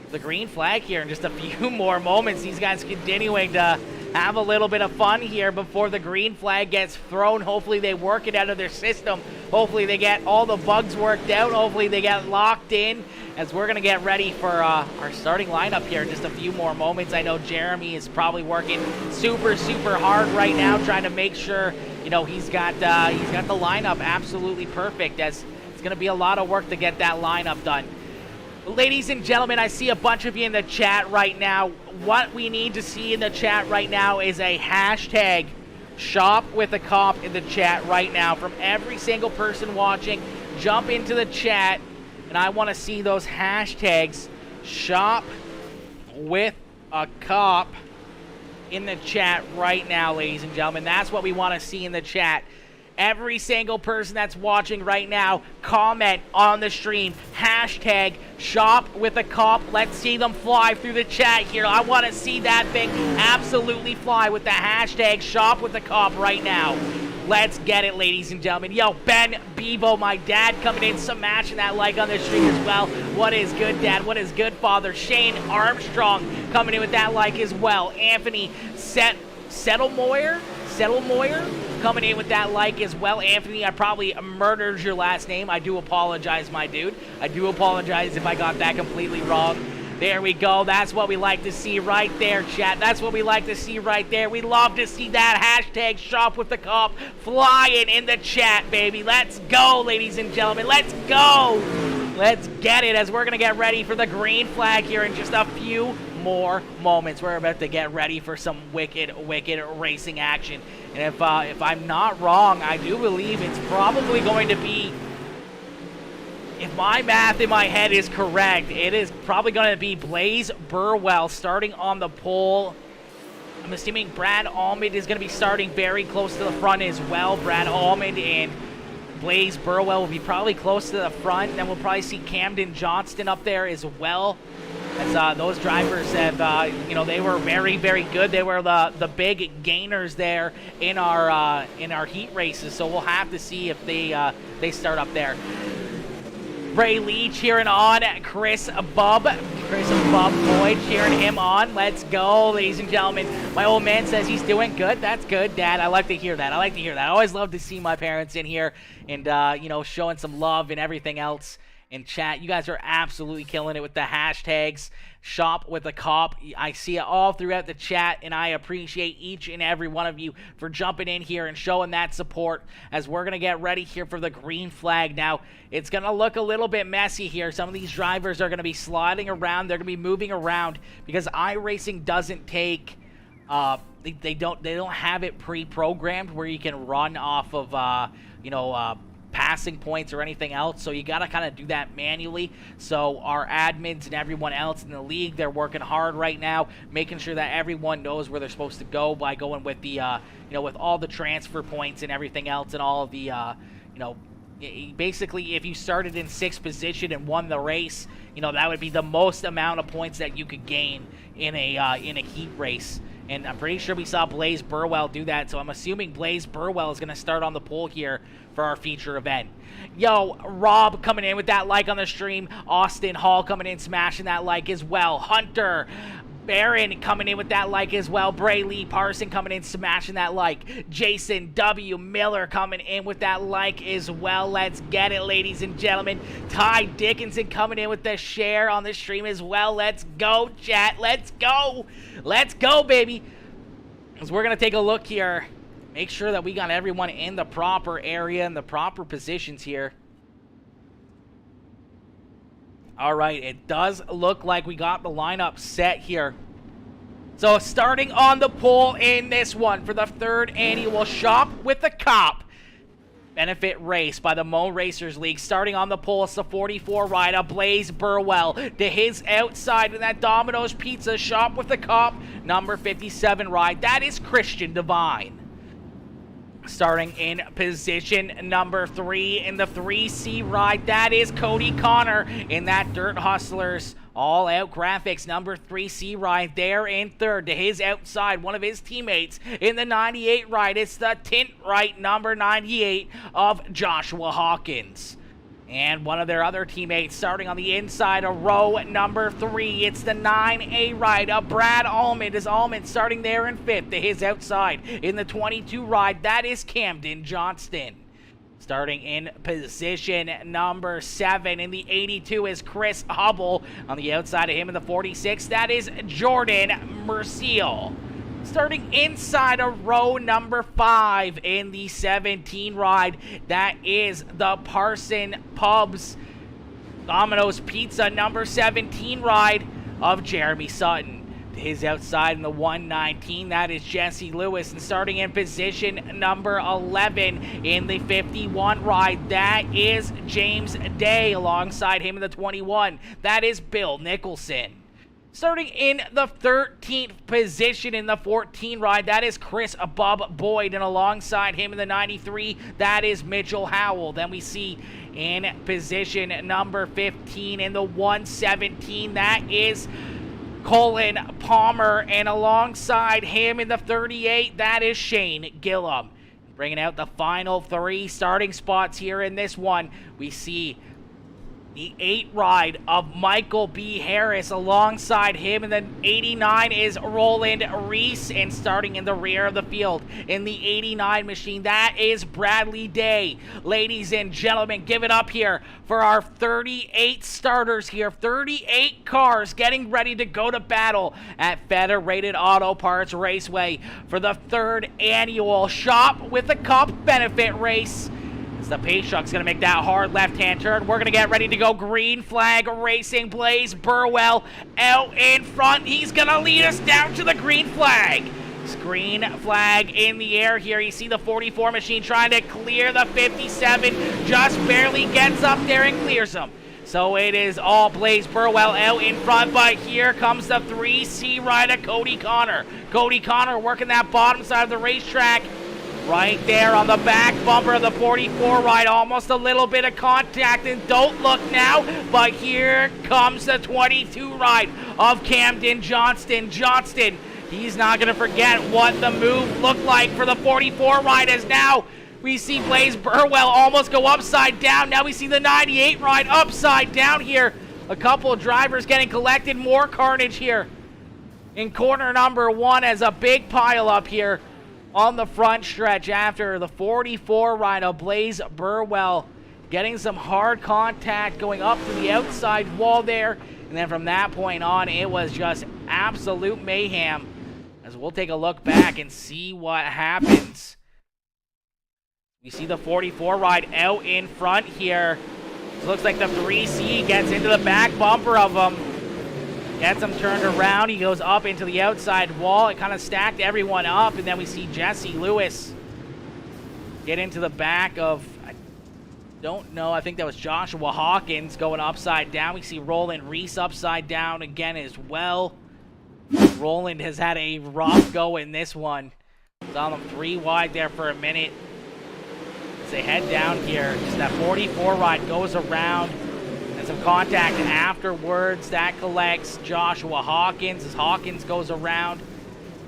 The green flag here in just a few more moments. These guys continuing to have a little bit of fun here before the green flag gets thrown. Hopefully they work it out of their system. Hopefully they get all the bugs worked out. Hopefully they get locked in as we're going to get ready for our starting lineup here in just a few more moments. I know Jeremy is probably working super, super hard right now trying to make sure, you know, he's got the lineup absolutely perfect, as it's going to be a lot of work to get that lineup done. Ladies and gentlemen, I see a bunch of you in the chat right now. What we need to see in the chat right now is a hashtag shop with a cop in the chat right now. From every single person watching, jump into the chat, and I want to see those hashtags shop with a cop in the chat right now, ladies and gentlemen. That's what we want to see in the chat. Every single person that's watching right now, comment on the stream. Hashtag shop with a cop. Let's see them fly through the chat here. I want to see that thing absolutely fly with the hashtag shop with a cop right now. Let's get it, ladies and gentlemen. Yo, Ben Bevo, my dad, coming in, smashing that like on the stream as well. What is good, Dad? What is good, Father? Shane Armstrong coming in with that like as well. Anthony Settlemoyer coming in with that like as well. Anthony, I probably murdered your last name. I do apologize, my dude. I do apologize if I got that completely wrong. There we go. That's what we like to see right there, chat. That's what we like to see right there. We love to see that hashtag shop with the cop flying in the chat, baby. Let's go, ladies and gentlemen. Let's go. Let's get it as we're going to get ready for the green flag here in just a few more moments. We're about to get ready for some wicked racing action. And if I'm not wrong, I do believe it's probably going to be, if my math in my head is correct, it is probably going to be Blaze Burwell starting on the pole. I'm assuming Brad Almond is going to be starting very close to the front as well. Brad Almond and Blaze Burwell will be probably close to the front. Then we'll probably see Camden Johnston up there as well. as those drivers have, you know, they were very, very good. They were the big gainers there in our heat races. So we'll have to see if they start up there. Bray Lee cheering on Chris Bub Boyd cheering him on. Let's go, ladies and gentlemen. My old man says he's doing good. That's good, Dad. I like to hear that. I always love to see my parents in here and, you know, showing some love and everything else in chat. You guys are absolutely killing it with the hashtags. Shop with a cop. I see it all throughout the chat, and I appreciate each and every one of you for jumping in here and showing that support as we're going to get ready here for the green flag. Now, it's going to look a little bit messy here. Some of these drivers are going to be sliding around. They're going to be moving around because iRacing doesn't take they don't have it pre-programmed where you can run off of you know, passing points or anything else, so you got to kind of do that manually. So our admins and everyone else in the league, they're working hard right now, making sure that everyone knows where they're supposed to go by going with the, you know, with all the transfer points and everything else and all of the, you know, basically if you started in 6th position and won the race, you know, that would be the most amount of points that you could gain in a heat race. And I'm pretty sure we saw Blaze Burwell do that, so I'm assuming Blaze Burwell is going to start on the pole here for our feature event. Yo, Rob coming in with that like on the stream. Austin Hall coming in, smashing that like as well. Hunter Barron coming in with that like as well. Bray Lee Parson coming in, smashing that like. Jason W. Miller coming in with that like as well. Let's get it, ladies and gentlemen. Ty Dickinson coming in with the share on the stream as well. Let's go, chat. Let's go. Let's go, baby. As we're going to take a look here. Make sure that we got everyone in the proper area and the proper positions here. All right, it does look like we got the lineup set here. So starting on the pole in this one for the 3rd annual Shop with the Cop benefit race by the Mo Racers League. Starting on the pole, it's the 44 rider, Blaze Burwell. To his outside in that Domino's Pizza Shop with the Cop, number 57 ride. That is Christian Devine. Starting in position number 3 in the 3C ride, that is Cody Connor in that Dirt Hustlers All-Out Graphics number 3C ride there in 3rd. To his outside, one of his teammates in the 98 ride, it's the Tint Right number 98 of Joshua Hawkins. And one of their other teammates starting on the inside of row number 3. It's the 9A ride of Brad Almond. Is Almond starting there in 5th. To his outside in the 22 ride, that is Camden Johnston. Starting in position number 7 in the 82 is Chris Hubble. On the outside of him in the 46, that is Jordan Merciel. Starting inside of row number 5 in the 17 ride, that is the Parson Pubs Domino's Pizza number 17 ride of Jeremy Sutton. To his outside in the 119, that is Jesse Lewis. And starting in position number 11 in the 51 ride, that is James Day. Alongside him in the 21, that is Bill Nicholson. Starting in the 13th position in the 14 ride, that is Chris Bub Boyd. And alongside him in the 93, that is Mitchell Howell. Then we see in position number 15 in the 117, that is Colin Palmer. And alongside him in the 38, that is Shane Gillum. Bringing out the final 3 starting spots here in this one, we see the 8 ride of Michael B. Harris. Alongside him in the 89 is Roland Reese. And starting in the rear of the field in the 89 machine, that is Bradley Day. Ladies and gentlemen, give it up here for our 38 starters here. 38 cars getting ready to go to battle at Federated Auto Parts Raceway for the 3rd annual Shop with a Cup benefit race. The pace truck's going to make that hard left-hand turn. We're going to get ready to go green flag racing. Blaze Burwell out in front. He's going to lead us down to the green flag. Green flag in the air here. You see the 44 machine trying to clear the 57. Just barely gets up there and clears them. So it is all Blaze Burwell out in front, but here comes the 3C rider, Cody Connor. Cody Connor working that bottom side of the racetrack. Right there on the back bumper of the 44 ride, almost a little bit of contact, and don't look now, but here comes the 22 ride of Camden Johnston. He's not going to forget what the move looked like for the 44 ride, as now we see Blaze Burwell almost go upside down. Now we see the 98 ride upside down here. A couple of drivers getting collected, more carnage here in corner number 1 as a big pile up here on the front stretch after the 44 ride of Blaze Burwell getting some hard contact going up to the outside wall there. And then from that point on, it was just absolute mayhem. As we'll take a look back and see what happens. We see the 44 ride out in front here. It looks like the 3C gets into the back bumper of him. Gets him turned around. He goes up into the outside wall. It kind of stacked everyone up. And then we see Jesse Lewis get into the back of, I don't know, I think that was Joshua Hawkins going upside down. We see Roland Reese upside down again as well. Roland has had a rough go in this one. Saw them 3 wide there for a minute. As they head down here, just that 44 ride goes around. Some contact afterwards that collects Joshua Hawkins as Hawkins goes around.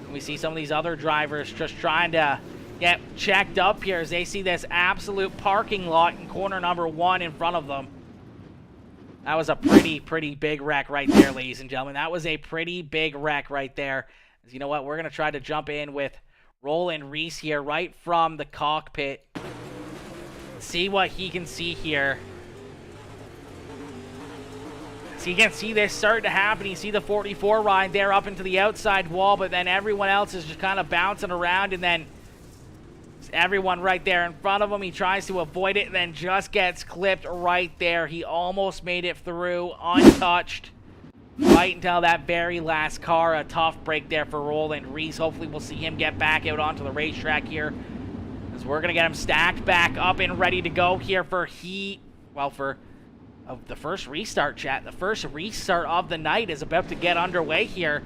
And we see some of these other drivers just trying to get checked up here as they see this absolute parking lot in corner number 1 in front of them. That was a pretty big wreck right there, ladies and gentlemen. That was a pretty big wreck right there. As you know what, we're going to try to jump in with Roland Reese here right from the cockpit. See what he can see here. So you can see this starting to happen. You see the 44 ride there up into the outside wall, but then everyone else is just kind of bouncing around, and then everyone right there in front of him. He tries to avoid it and then just gets clipped right there. He almost made it through untouched right until that very last car. A tough break there for Roland Reese. Hopefully we'll see him get back out onto the racetrack here, as we're going to get him stacked back up and ready to go here for the first restart, chat. The first restart of the night is about to get underway here.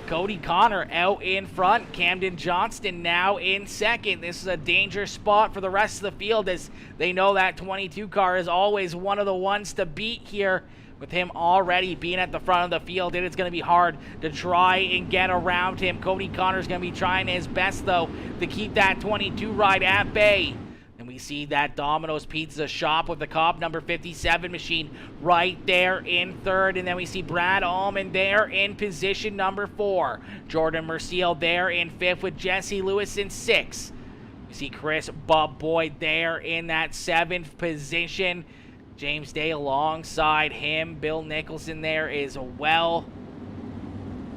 Cody Connor out in front. Camden Johnston now in second. This is a dangerous spot for the rest of the field, as they know that 22 car is always one of the ones to beat here. With him already being at the front of the field, it is going to be hard to try and get around him. Cody Connor's going to be trying his best, though, to keep that 22 ride at bay. And we see that Domino's Pizza shop with the Cobb number 57 machine right there in third. And then we see Brad Allman there in position number 4. Jordan Merciel there in 5th with Jesse Lewis in 6th. We see Chris Bob Boyd there in that 7th position. James Day alongside him. Bill Nicholson there as well.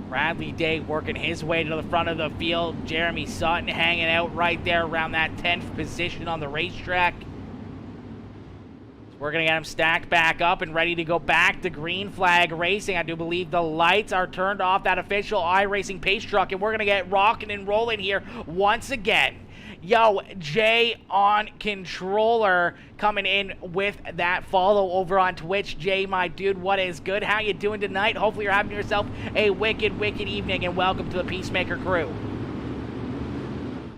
Bradley Day working his way to the front of the field. Jeremy Sutton hanging out right there around that 10th position on the racetrack. So we're going to get him stacked back up and ready to go back to green flag racing. I do believe the lights are turned off, that official iRacing pace truck, and we're going to get rocking and rolling here once again. Yo, Jay on controller coming in with that follow over on Twitch. Jay, my dude, what is good? How you doing tonight? Hopefully you're having yourself a wicked evening, and welcome to the Peacemaker crew.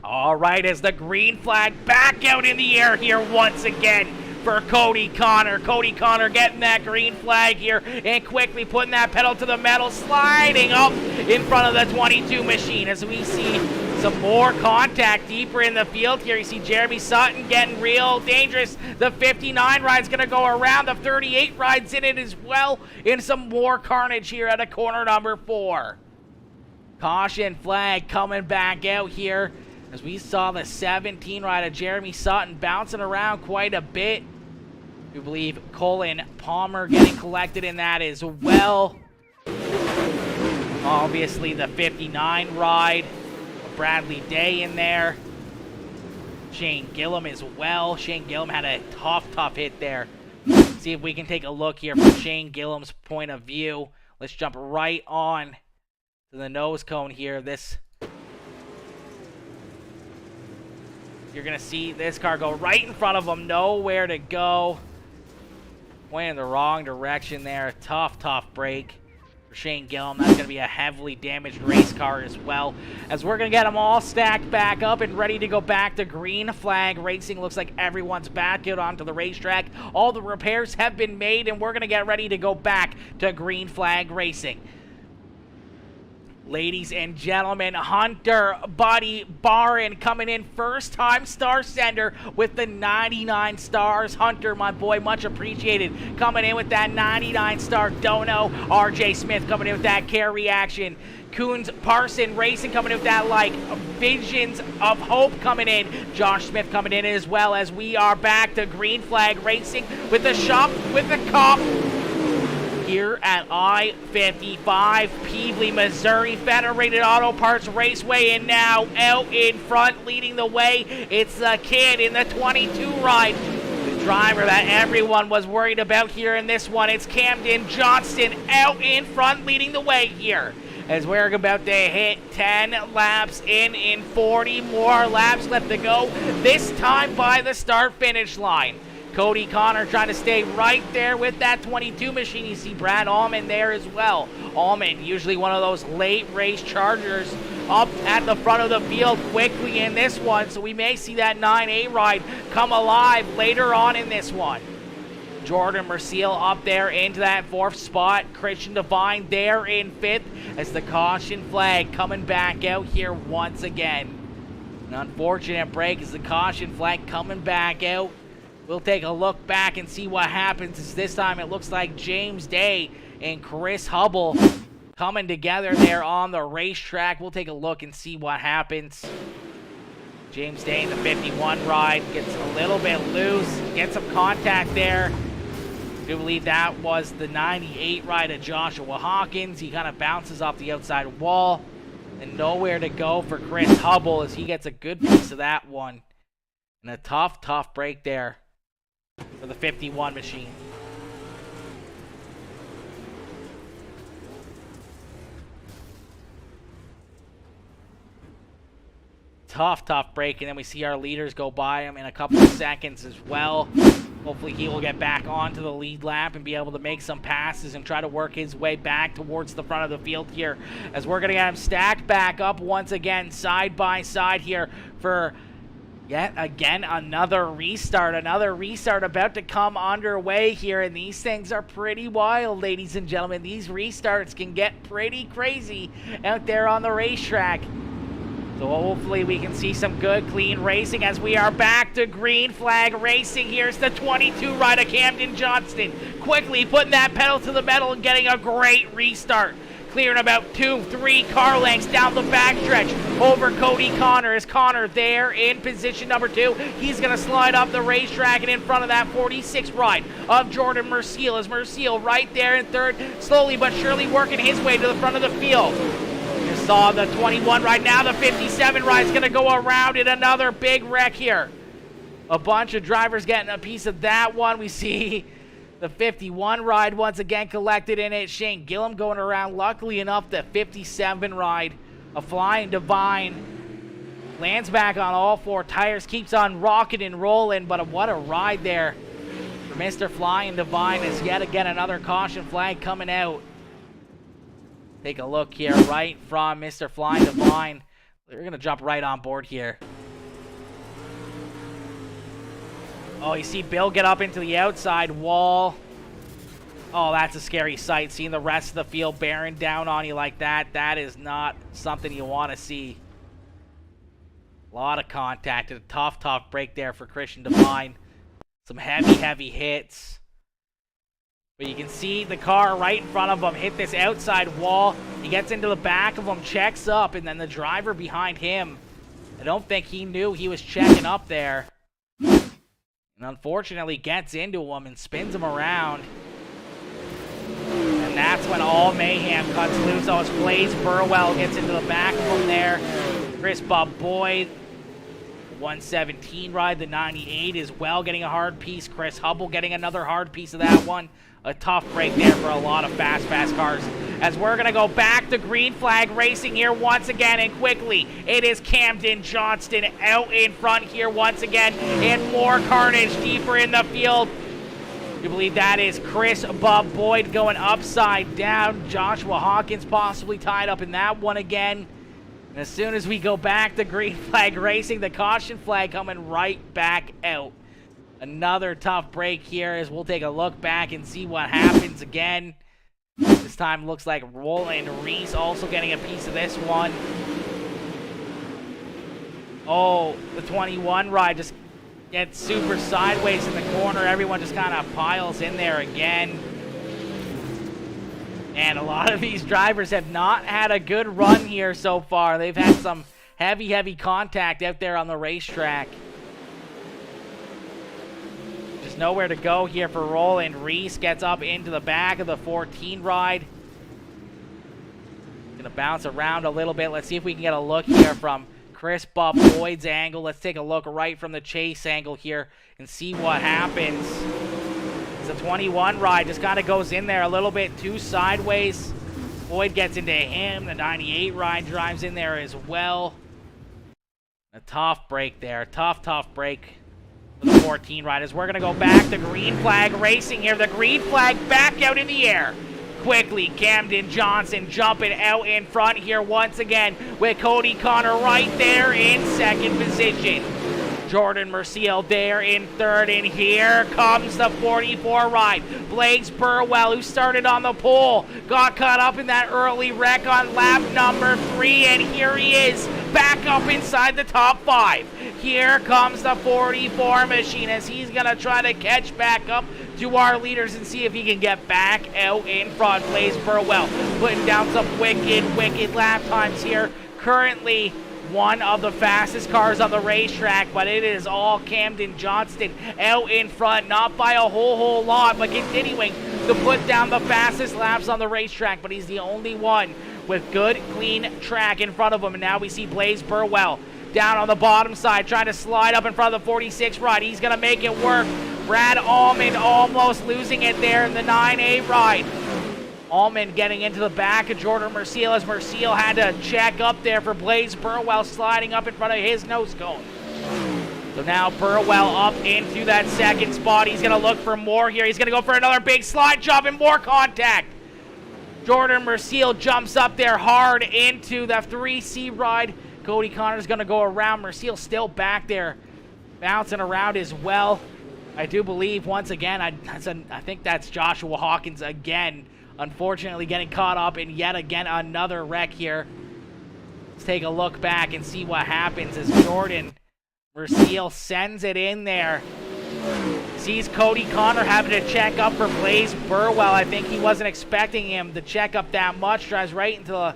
All right, as the green flag back out in the air here once again for Cody Connor. Cody Connor getting that green flag here and quickly putting that pedal to the metal, sliding up in front of the 22 machine as we see some more contact deeper in the field here. You see Jeremy Sutton getting real dangerous. The 59 ride's going to go around. The 38 ride's in it as well. And some more carnage here at a corner number 4. Caution flag coming back out here as we saw the 17 ride of Jeremy Sutton bouncing around quite a bit. We believe Colin Palmer getting collected in that as well. Obviously the 59 ride. Bradley Day in there. Shane Gillum as well. Shane Gillum had a tough hit there. See if we can take a look here from Shane Gillum's point of view. Let's jump right on to the nose cone here. You're going to see this car go right in front of him. Nowhere to go. Went in the wrong direction there. Tough break. for Shane Gillum. That's going to be a heavily damaged race car as well, as we're going to get them all stacked back up and ready to go back to green flag racing. Looks like everyone's back out onto the racetrack. All the repairs have been made, and we're going to get ready to go back to green flag racing. Ladies and gentlemen, Hunter Buddy Barron coming in, first-time star sender with the 99 stars. Hunter, my boy, much appreciated, coming in with that 99 star dono. RJ Smith coming in with that care reaction. Coons Parson Racing coming in with that, like, visions of hope coming in. Josh Smith coming in, as well as we are back to green flag racing with the shop, with the cop. Here at I-55, Peevely, Missouri, Federated Auto Parts Raceway, and now out in front, leading the way, it's the kid in the 22 ride. The driver that everyone was worried about here in this one, it's Camden Johnston out in front, leading the way here. As we're about to hit 10 laps in 40 more laps left to go, this time by the start-finish line. Cody Connor trying to stay right there with that 22 machine. You see Brad Allman there as well. Allman, usually one of those late race chargers, up at the front of the field quickly in this one. So we may see that 9A ride come alive later on in this one. Jordan Merciel up there into that fourth spot. Christian Devine there in fifth, as the caution flag coming back out here once again. An unfortunate break as the caution flag coming back out. We'll take a look back and see what happens, as this time it looks like James Day and Chris Hubble coming together there on the racetrack. We'll take a look and see what happens. James Day in the 51 ride gets a little bit loose, gets some contact there. I do believe that was the 98 ride of Joshua Hawkins. He kind of bounces off the outside wall, and nowhere to go for Chris Hubble as he gets a good piece of that one. And a tough break there for the 51 machine. Tough break, and then we see our leaders go by him in a couple of seconds as well. Hopefully he will get back onto the lead lap and be able to make some passes and try to work his way back towards the front of the field here, as we're going to get him stacked back up once again, side by side here for yet again another restart about to come underway here, and these things are pretty wild, ladies and gentlemen. These restarts can get pretty crazy out there on the racetrack. So hopefully we can see some good, clean racing as we are back to green flag racing. Here's the 22 ride of Camden Johnston, quickly putting that pedal to the metal and getting a great restart. Clearing about 2-3 car lengths down the backstretch over Cody Connor. Is Connor there in position number 2? He's going to slide up the racetrack and in front of that 46 ride of Jordan Merciel. Is Merciel right there in third, slowly but surely working his way to the front of the field. You saw the 21 ride. Now the 57 ride is going to go around in another big wreck here. A bunch of drivers getting a piece of that one. We see the 51 ride once again collected in it. Shane Gillum going around. Luckily enough, the 57 ride, a Flying Divine, lands back on all 4 tires, keeps on rocking and rolling, but what a ride there for Mr. Flying Divine, as yet again another caution flag coming out. Take a look here right from Mr. Flying Divine. We're going to jump right on board here. Oh, you see Bill get up into the outside wall. Oh, that's a scary sight. Seeing the rest of the field bearing down on you like that, that is not something you want to see. A lot of contact. A tough break there for Christian Devine. Some heavy hits. But you can see the car right in front of him hit this outside wall. He gets into the back of him, checks up, and then the driver behind him, I don't think he knew he was checking up there. And unfortunately gets into him and spins him around. And that's when all mayhem cuts loose. Oh, as Blaze Burwell gets into the back of him there. Chris Bob Boyd, 117 ride, the 98 as well, getting a hard piece. Chris Hubble getting another hard piece of that one. A tough break there for a lot of fast cars. As we're going to go back to green flag racing here once again, and quickly, it is Camden Johnston out in front here once again, and more carnage deeper in the field. You believe that is Chris Bob Boyd going upside down. Joshua Hawkins possibly tied up in that one again. And as soon as we go back to green flag racing, the caution flag coming right back out. Another tough break here as we'll take a look back and see what happens again. This time looks like Roland Reese also getting a piece of this one. Oh, the 21 ride just gets super sideways in the corner. Everyone just kind of piles in there again. And a lot of these drivers have not had a good run here so far. They've had some heavy contact out there on the racetrack. Just nowhere to go here for Roland Reese. Gets up into the back of the 14 ride. Gonna bounce around a little bit. Let's see if we can get a look here from Chris Bob Boyd's angle. Let's take a look right from the chase angle here and see what happens. The 21 ride just kind of goes in there a little bit too sideways. Boyd gets into him. The 98 ride drives in there as well. A tough break there. Tough break for the 14 riders. We're going to go back to green flag racing here. The green flag back out in the air. Quickly, Camden Johnson jumping out in front here once again with Cody Connor right there in second position. Jordan Merciel there in third, and here comes the 44 ride. Blaze Burwell, who started on the pole, got caught up in that early wreck on lap number 3, and here he is, back up inside the top 5. Here comes the 44 machine as he's going to try to catch back up to our leaders and see if he can get back out in front. Blaze Burwell putting down some wicked lap times here. Currently one of the fastest cars on the racetrack, but it is all Camden Johnston out in front, not by a whole lot, but continuing to put down the fastest laps on the racetrack, but he's the only one with good, clean track in front of him. And now we see Blaze Burwell down on the bottom side, trying to slide up in front of the 46 ride. He's going to make it work. Brad Allman almost losing it there in the 9A ride. Allman getting into the back of Jordan Merciel as Merciel had to check up there for Blaze Burwell sliding up in front of his nose cone. So now Burwell up into that second spot. He's going to look for more here. He's going to go for another big slide job and more contact. Jordan Merciel jumps up there hard into the 3C ride. Cody Connor's going to go around. Merciel still back there bouncing around as well. I do believe once again, I think that's Joshua Hawkins again. Unfortunately getting caught up in yet again another wreck here. Let's take a look back and see what happens as Jordan Merciel sends it in there. Sees Cody Connor having to check up for Blaze Burwell. I think he wasn't expecting him to check up that much. Drives right into the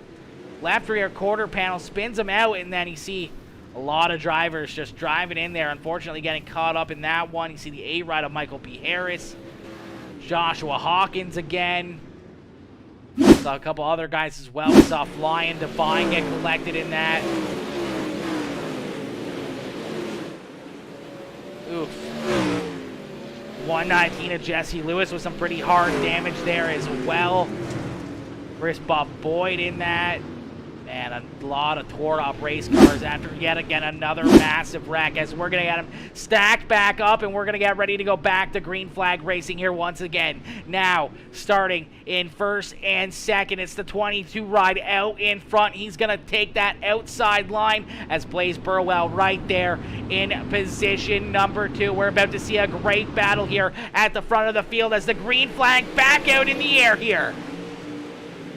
left rear quarter panel, spins him out, and then you see a lot of drivers just driving in there. Unfortunately getting caught up in that one. You see the A ride of Michael P. Harris. Joshua Hawkins again. Saw a couple other guys as well. We saw Flying Divine get collected in that. Oof. 119 of Jesse Lewis with some pretty hard damage there as well. Chris Bob Boyd in that. And a lot of tore up race cars after yet again another massive wreck as we're going to get him stacked back up and we're going to get ready to go back to green flag racing here once again. Now starting in first and second, it's the 22 ride out in front. He's going to take that outside line as Blaze Burwell right there in position number 2. We're about to see a great battle here at the front of the field as the green flag back out in the air here.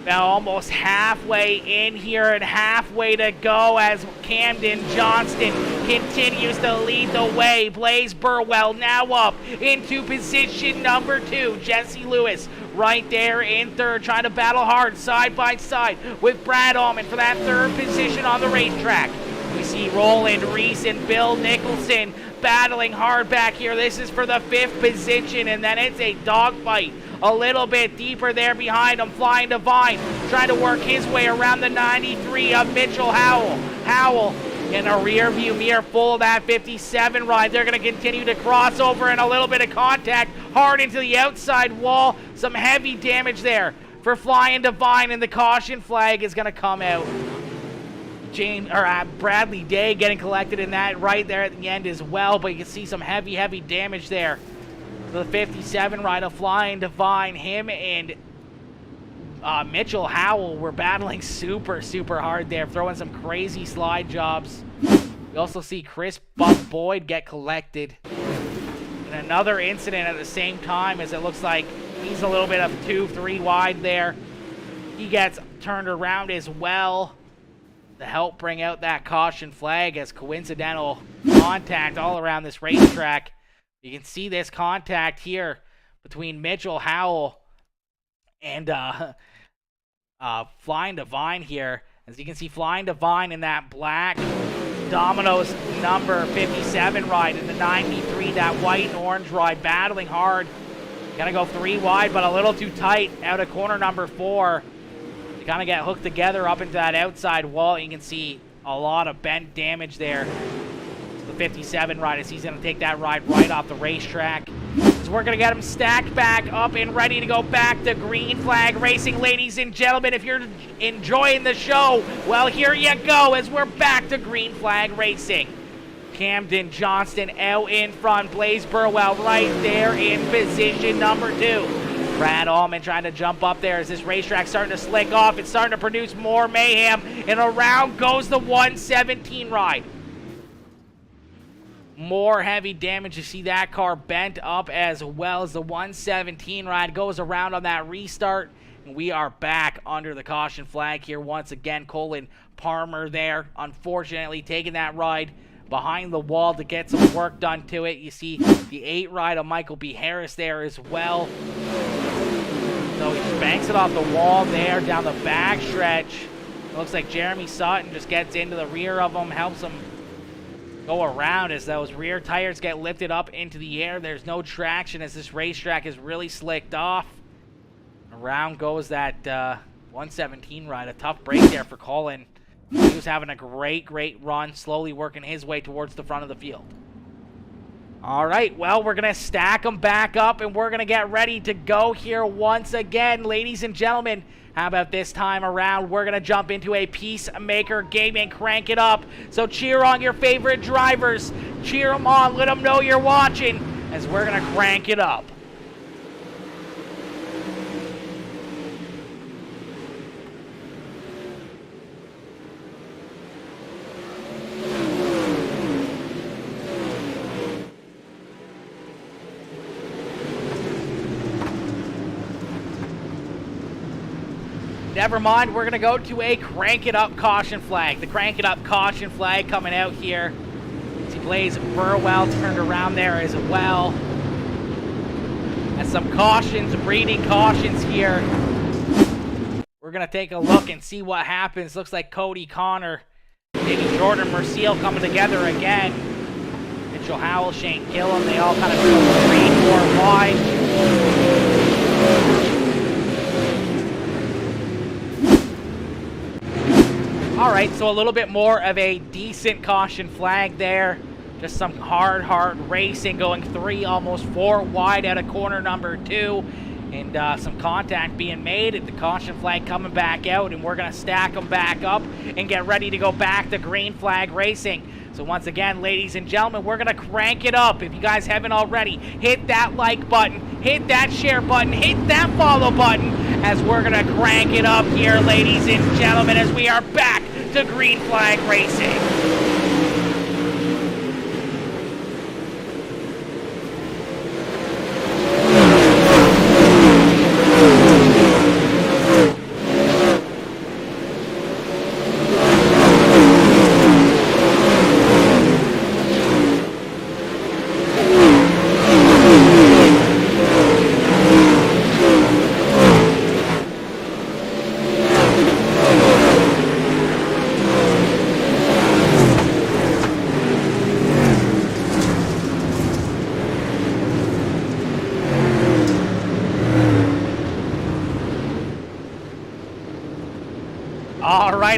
Now almost halfway in here and halfway to go as Camden Johnston continues to lead the way. Blaze Burwell now up into position number 2. Jesse Lewis right there in third, trying to battle hard side by side with Brad Allman for that third position on the racetrack. We see Roland Reese and Bill Nicholson battling hard back here. This is for the 5th position, and then it's a dogfight a little bit deeper there behind him. Flying Divine trying to work his way around the 93 of Mitchell Howell. Howell in a rear view mirror full of that 57 ride. They're going to continue to cross over and a little bit of contact hard into the outside wall. Some heavy damage there for Flying Divine, and the caution flag is going to come out. Bradley Day getting collected in that right there at the end as well, but you can see some heavy damage there The 57 rider Flying Divine, him and Mitchell Howell were battling super hard there, throwing some crazy slide jobs. We also see Chris Buff Boyd get collected. And another incident at the same time, as it looks like he's a little bit of 2-3 wide there. He gets turned around as well to help bring out that caution flag as coincidental contact all around this racetrack. You can see this contact here between Mitchell Howell and Flying Divine here. As you can see, Flying Divine in that black Domino's number 57 ride, in the 93, that white and orange ride, battling hard. Gonna go 3 wide, but a little too tight out of corner number 4. They kind of get hooked together up into that outside wall. You can see a lot of bent damage there. The 57 ride, as he's gonna take that ride right off the racetrack. So we're gonna get him stacked back up and ready to go back to green flag racing. Ladies and gentlemen, if you're enjoying the show, well, here you go, as we're back to green flag racing. Camden Johnston out in front. Blaze Burwell right there in position number 2. Brad Allman trying to jump up there as this racetrack's starting to slick off. It's starting to produce more mayhem, and around goes the 117 ride. More heavy damage. You see that car bent up, as well as the 117 ride goes around on that restart. And we are back under the caution flag here once again. Colin Palmer there, unfortunately, taking that ride behind the wall to get some work done to it. You see the 8 ride of Michael B. Harris there as well. So he just banks it off the wall there down the back stretch. It looks like Jeremy Sutton just gets into the rear of him, helps him go around as those rear tires get lifted up into the air. There's no traction as this racetrack is really slicked off. Around goes that 117 ride. A tough break there for Colin. He was having a great run, slowly working his way towards the front of the field. All right, well, we're going to stack them back up, and we're going to get ready to go here once again. Ladies and gentlemen, how about this time around? We're going to jump into a Peacemaker game and crank it up. So cheer on your favorite drivers. Cheer them on. Let them know you're watching, as we're going to crank it up. Never mind, we're going to go to a Crank It Up caution flag. The Crank It Up caution flag coming out here. See Blaze Burwell turned around there as well. And some cautions, breeding cautions here. We're going to take a look and see what happens. Looks like Cody Connor, maybe Jordan Merciel coming together again. Mitchell Howell, Shane Gillum, they all kind of go 3-4 wide. All right, so a little bit more of a decent caution flag there. Just some hard racing, going 3, almost 4 wide out of corner number 2. And some contact being made at the caution flag coming back out. And we're going to stack them back up and get ready to go back to green flag racing. So once again, ladies and gentlemen, we're going to crank it up. If you guys haven't already, hit that like button, hit that share button, hit that follow button, as we're going to crank it up here, ladies and gentlemen, as we are back to green flag racing.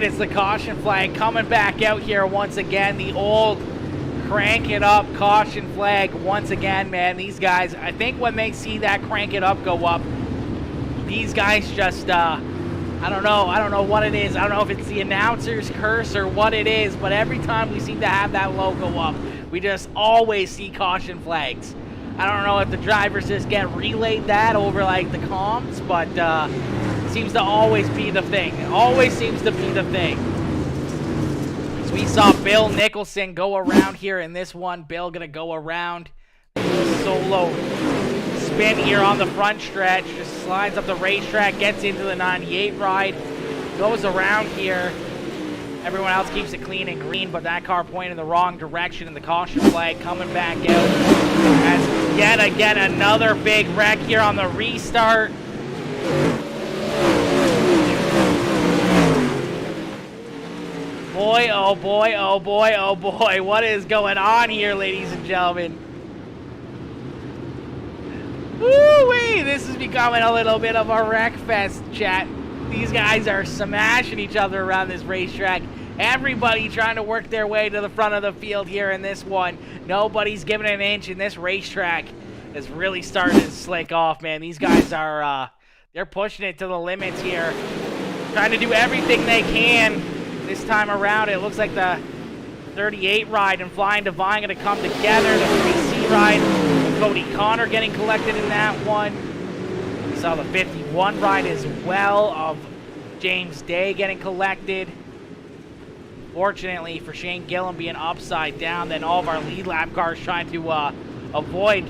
It's the caution flag coming back out here once again. The old Crank It Up caution flag once again, man. These guys, I think when they see that Crank It Up go up, these guys just, I don't know what it is. I don't know if it's the announcer's curse or what it is, but every time we seem to have that logo up, we just always see caution flags. I don't know if the drivers just get relayed that over like the comms, but seems to always be the thing. It always seems to be the thing. So we saw Bill Nicholson go around here in this one. Bill gonna go around. Solo spin here on the front stretch. Just slides up the racetrack, gets into the 98 ride, goes around here. Everyone else keeps it clean and green, but that car pointing in the wrong direction, and the caution flag coming back out as yet again another big wreck here on the restart. Boy, oh boy, oh boy, oh boy, what is going on here, ladies and gentlemen? Woo-wee, this is becoming a little bit of a wreck fest, chat. These guys are smashing each other around this racetrack. Everybody trying to work their way to the front of the field here in this one. Nobody's giving an inch, and this racetrack is really starting to slick off, man. These guys are, they're pushing it to the limits here. Trying to do everything they can this time around. It looks like the 38 ride and Flying Divine going to come together. The 3C ride, Cody Connor getting collected in that one. We saw the 51 ride as well of James Day getting collected. Fortunately for Shane Gillum being upside down, then all of our lead lap cars trying to avoid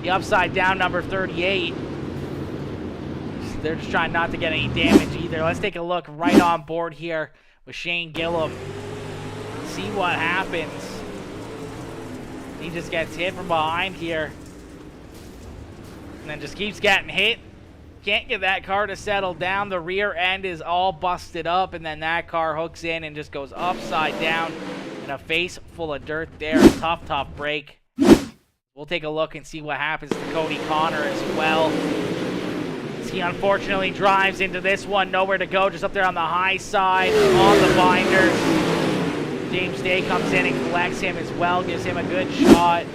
the upside down number 38. They're just trying not to get any damage either. Let's take a look right on board here with Shane Gillum. See what happens. He just gets hit from behind here. And then just keeps getting hit. Can't get that car to settle down. The rear end is all busted up, and then that car hooks in and just goes upside down. And a face full of dirt there. Tough break. We'll take a look and see what happens to Cody Connor as well. He unfortunately drives into this one. Nowhere to go, just up there on the high side on the binders. James Day comes in and collects him as well. Gives him a good shot.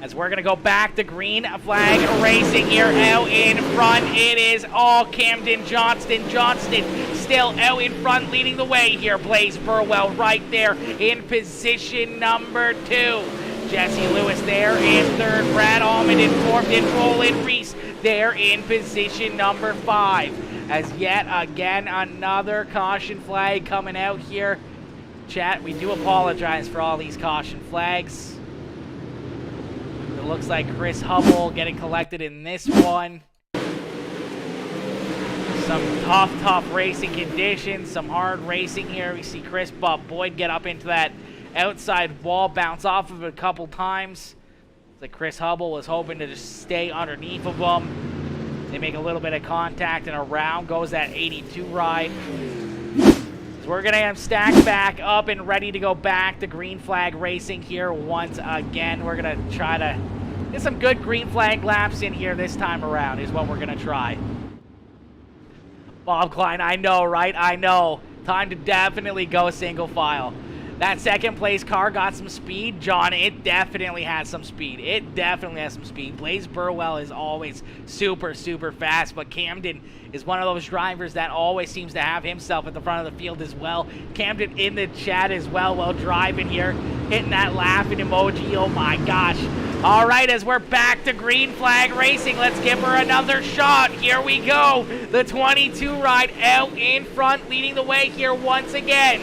As we're going to go back to green flag racing here out in front. It is all Camden Johnston. Johnston still out in front leading the way here. Blaze Burwell right there in position number 2. Jesse Lewis there in 3rd. Brad Almond in 4th. And Roland Reese there in position number 5. As yet again another caution flag coming out here. Chat, we do apologize for all these caution flags. It looks like Chris Hubble getting collected in this one. Some tough racing conditions, some hard racing here. We see Chris Boyd get up into that outside wall, bounce off of it a couple times. It's like Chris Hubble was hoping to just stay underneath of them. They make a little bit of contact, and around goes that 82 ride. So we're going to have stacked back up and ready to go back to green flag racing here once again. We're going to try to get some good green flag laps in here this time around is what we're going to try. Bob Klein, I know, right? I know. Time to definitely go single file. That second place car got some speed. John, it definitely has some speed. It definitely has some speed. Blaze Burwell is always super fast, but Camden is one of those drivers that always seems to have himself at the front of the field as well. Camden in the chat as well while driving here, hitting that laughing emoji. Oh my gosh. All right, as we're back to green flag racing, let's give her another shot. Here we go. The 22 ride out in front, leading the way here once again.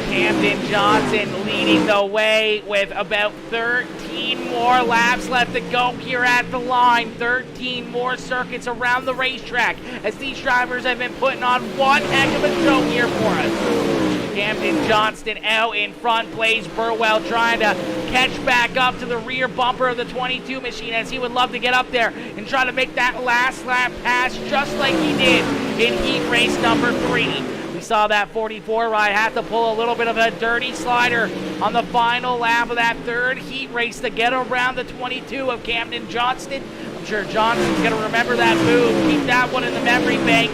Camden Johnson leading the way with about 13 more laps left to go here at the line. 13 more circuits around the racetrack as these drivers have been putting on one heck of a show here for us. Camden Johnston out in front. Blaze Burwell trying to catch back up to the rear bumper of the 22 machine as he would love to get up there and try to make that last lap pass just like he did in heat race number 3. Saw that 44 ride have to pull a little bit of a dirty slider on the final lap of that 3rd heat race to get around the 22 of Camden Johnston. I'm sure Johnston's going to remember that move, keep that one in the memory bank.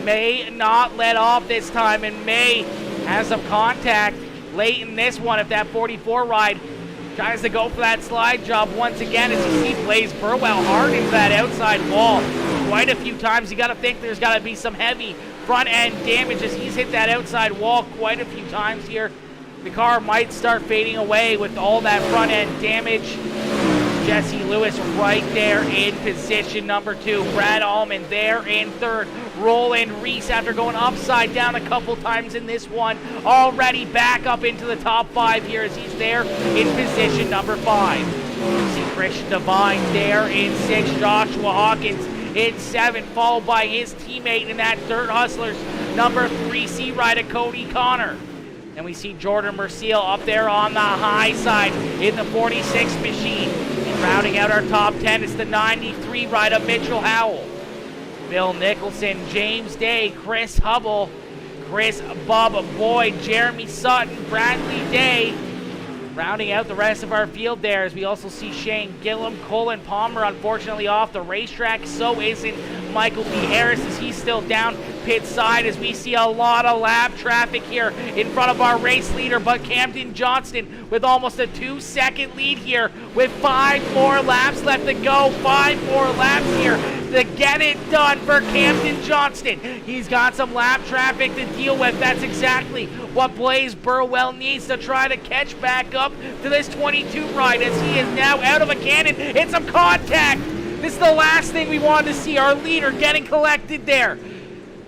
May not let off this time, and May has some contact late in this one if that 44 ride tries to go for that slide job once again as you see Blaze Burwell hard into that outside wall quite a few times. You got to think there's got to be some heavy front end damage as he's hit that outside wall quite a few times here. the car might start fading away with all that front end damage. Jesse Lewis right there in position number 2. Brad Allman there in 3rd. Roland Reese, after going upside down a couple times in this one, already back up into the top 5 here as he's there in position number 5. See Christian Devine there in 6. Joshua Hawkins in 7, followed by his teammate in that Dirt Hustlers number 3, C-Rider Cody Connor. And we see Jordan Merciel up there on the high side in the 46 machine. And rounding out our top 10 is the 93 rider Mitchell Howell. Bill Nicholson, James Day, Chris Hubble, Chris Bubba Boyd, Jeremy Sutton, Bradley Day. Rounding out the rest of our field there as we also see Shane Gillum, Colin Palmer unfortunately off the racetrack. So isn't Michael B. Harris as he's still down pit side as we see a lot of lap traffic here in front of our race leader. But Camden Johnston with almost a 2-second lead here with 5 more laps left to go. 5 more laps here to get it done for Camden Johnston. He's got some lap traffic to deal with. That's exactly what Blaze Burwell needs to try to catch back up to this 22 ride as he is now out of a cannon. It's some contact. This is the last thing we wanted to see. Our leader getting collected there.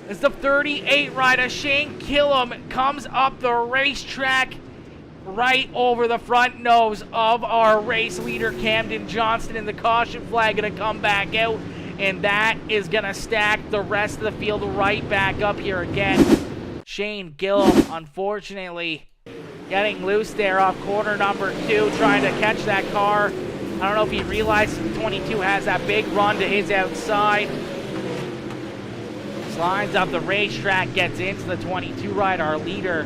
As the 38 rider Shane Gillum comes up the racetrack right over the front nose of our race leader Camden Johnston, and the caution flag gonna come back out, and that is gonna stack the rest of the field right back up here again. Shane Gillum unfortunately getting loose there off corner number 2, trying to catch that car. I don't know if he realized 22 has that big run to his outside. Slides up the racetrack, gets into the 22 ride, our leader.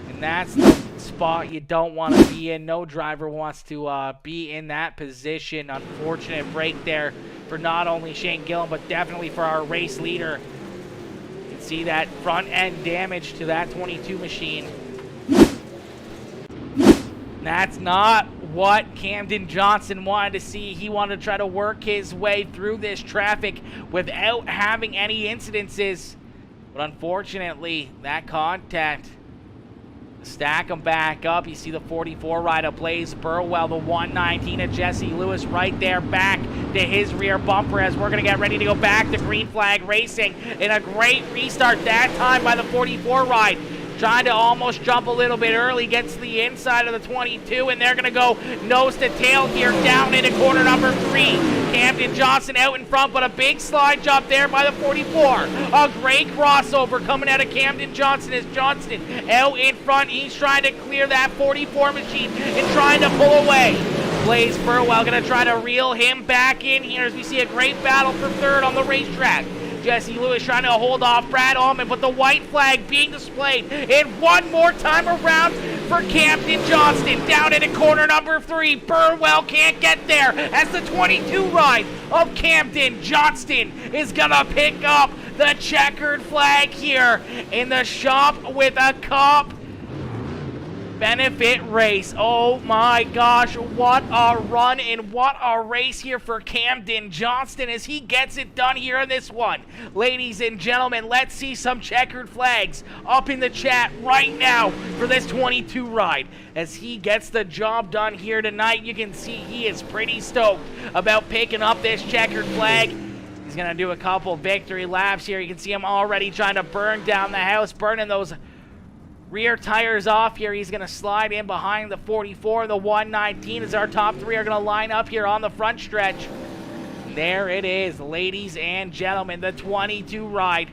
And that's the spot you don't want to be in. No driver wants to be in that position. Unfortunate break there for not only Shane Gillum, but definitely for our race leader. You can see that front end damage to that 22 machine. That's not what Camden Johnston wanted to see. He wanted to try to work his way through this traffic without having any incidences. But unfortunately, that contact stack him back up. You see the 44 rider Blaze Burwell, the 119 of Jesse Lewis right there back to his rear bumper as we're going to get ready to go back to green flag racing. And a great restart that time by the 44 ride. Trying to almost jump a little bit early, gets to the inside of the 22, and they're going to go nose to tail here down into corner number 3. Camden Johnston out in front, but a big slide job there by the 44. A great crossover coming out of Camden Johnston as Johnston out in front. He's trying to clear that 44 machine and trying to pull away. Blaze Burwell going to try to reel him back in here as we see a great battle for 3rd on the racetrack. Jesse Lewis trying to hold off Brad Allman, but the white flag being displayed. And one more time around for Camden Johnston. Down into corner number 3. Burwell can't get there as the 22 ride of Camden Johnston is going to pick up the checkered flag here in the Shop with a Cop benefit race. Oh my gosh, what a run and what a race here for Camden Johnston as he gets it done here in this one. Ladies and gentlemen, let's see some checkered flags up in the chat right now for this 22 ride. As he gets the job done here tonight, you can see he is pretty stoked about picking up this checkered flag. He's going to do a couple victory laps here. You can see him already trying to burn down the house, burning those rear tires off here. He's going to slide in behind the 44. The 119 as our top 3 are going to line up here on the front stretch. And there it is, ladies and gentlemen, the 22 ride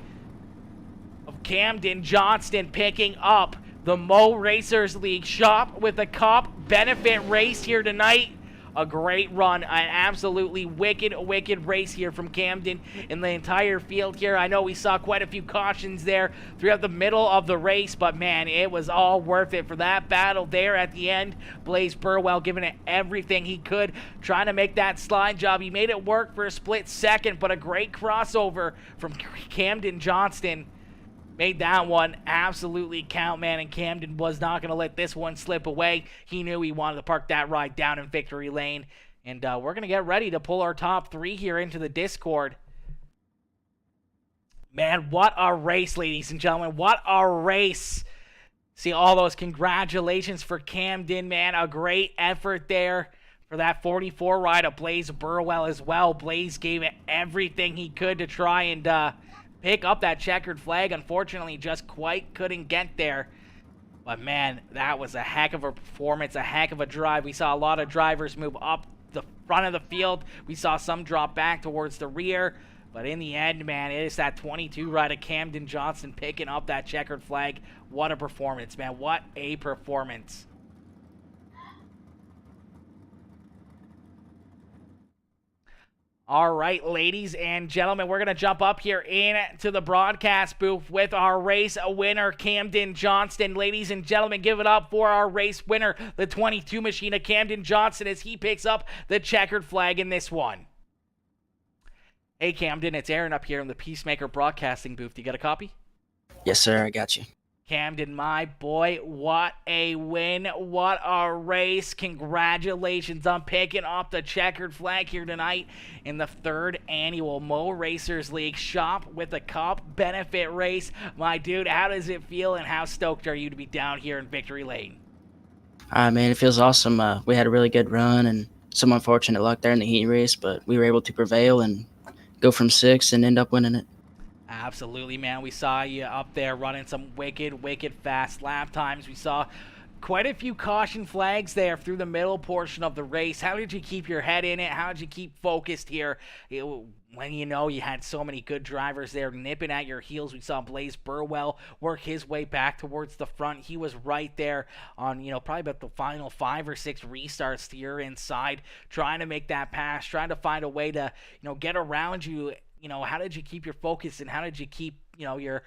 of Camden Johnston picking up the Mo Racers League Shop with a Cop benefit race here tonight. A great run, an absolutely wicked race here from Camden in the entire field here. I know we saw quite a few cautions there throughout the middle of the race, but man, it was all worth it for that battle there at the end. Blaze Burwell giving it everything he could, trying to make that slide job. He made it work for a split second, but a great crossover from Camden Johnston made that one absolutely count, man, and Camden was not going to let this one slip away. He knew he wanted to park that ride down in victory lane, and we're going to get ready to pull our top 3 here into the Discord. Man, what a race, ladies and gentlemen. What a race. See all those congratulations for Camden, man. A great effort there for that 44 ride of Blaze Burwell as well. Blaze gave it everything he could to try and pick up that checkered flag. Unfortunately, just quite couldn't get there. But man, that was a heck of a performance, a heck of a drive. We saw a lot of drivers move up the front of the field. We saw some drop back towards the rear. But in the end, man, it is that 22 ride of Camden Johnson picking up that checkered flag. What a performance, man. What a performance. All right, ladies and gentlemen, we're going to jump up here into the broadcast booth with our race winner, Camden Johnston. Ladies and gentlemen, give it up for our race winner, the 22 machine of Camden Johnson, as he picks up the checkered flag in this one. Hey, Camden, it's Aaron up here in the Peacemaker Broadcasting booth. You got a copy? Yes, sir. I got you. Camden, my boy, what a win. What a race. Congratulations on picking up the checkered flag here tonight in the 3rd annual Mo Racers League Shop with a Cup benefit race. My dude, how does it feel and how stoked are you to be down here in Victory Lane? Man, it feels awesome. We had a really good run and some unfortunate luck there in the heat race, but we were able to prevail and go from 6th and end up winning it. Absolutely, man. We saw you up there running some wicked fast lap times. We saw quite a few caution flags there through the middle portion of the race. How did you keep your head in it? How did you keep focused here when you know you had so many good drivers there nipping at your heels? We saw Blaze Burwell work his way back towards the front. He was right there on, probably about the final 5 or 6 restarts to your inside, trying to make that pass, trying to find a way to, get around you. How did you keep your focus, and how did you keep, your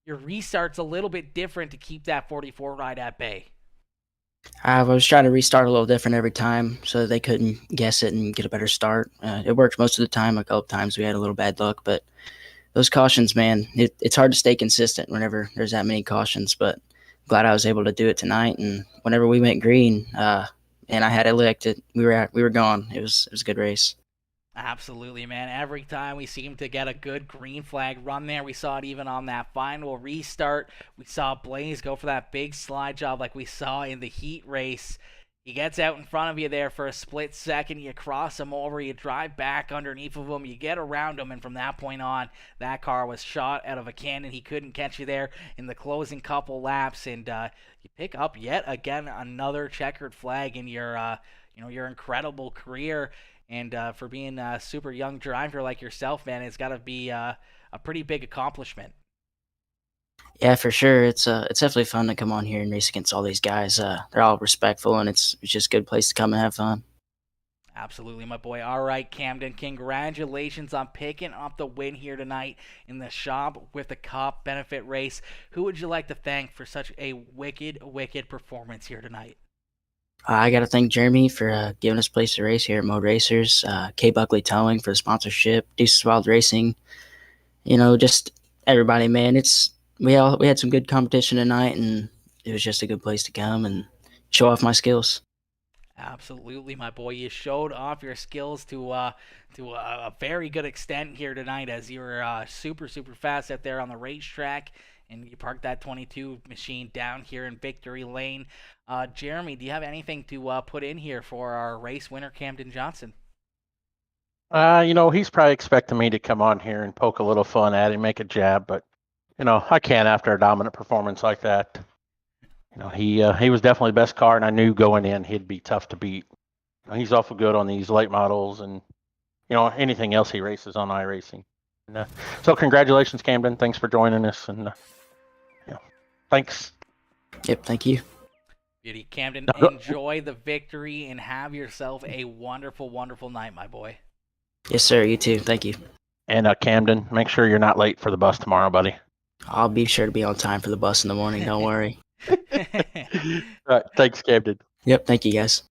restarts a little bit different to keep that 44 ride at bay? I was trying to restart a little different every time so they couldn't guess it and get a better start. It worked most of the time. A couple times we had a little bad luck, but those cautions, man, it's hard to stay consistent whenever there's that many cautions, but glad I was able to do it tonight. And whenever we went green and I had elected, we were gone. It was a good race. Absolutely, man. Every time we seem to get a good green flag run there, we saw it even on that final restart. We saw Blaze go for that big slide job like we saw in the heat race. He gets out in front of you there for a split second. You cross him over. You drive back underneath of him. You get around him. And from that point on, that car was shot out of a cannon. He couldn't catch you there in the closing couple laps. And you pick up yet again another checkered flag in your, your incredible career. And for being a super young driver like yourself, man, it's got to be a pretty big accomplishment. Yeah, for sure. It's definitely fun to come on here and race against all these guys. They're all respectful, and it's just a good place to come and have fun. Absolutely, my boy. All right, Camden, congratulations on picking up the win here tonight in the Shop with the Cup benefit race. Who would you like to thank for such a wicked performance here tonight? I got to thank Jeremy for giving us a place to race here at Mo Racers, K. Buckley Towing for the sponsorship, Deuces Wild Racing, just everybody, man. We had some good competition tonight, and it was just a good place to come and show off my skills. Absolutely, my boy. You showed off your skills to a very good extent here tonight, as you were super fast out there on the racetrack. And you parked that 22 machine down here in Victory Lane. Jeremy, do you have anything to put in here for our race winner, Camden Johnson? He's probably expecting me to come on here and poke a little fun at him, make a jab, but, I can't after a dominant performance like that. He was definitely the best car, and I knew going in he'd be tough to beat. He's awful good on these late models and, anything else he races on iRacing. And, so congratulations, Camden. Thanks for joining us, and thanks. Yep, thank you. Beauty. Camden, enjoy the victory and have yourself a wonderful night, my boy. Yes, sir. You too. Thank you. And Camden, make sure you're not late for the bus tomorrow, buddy. I'll be sure to be on time for the bus in the morning. Don't worry. All right. Thanks, Camden. Yep. Thank you, guys.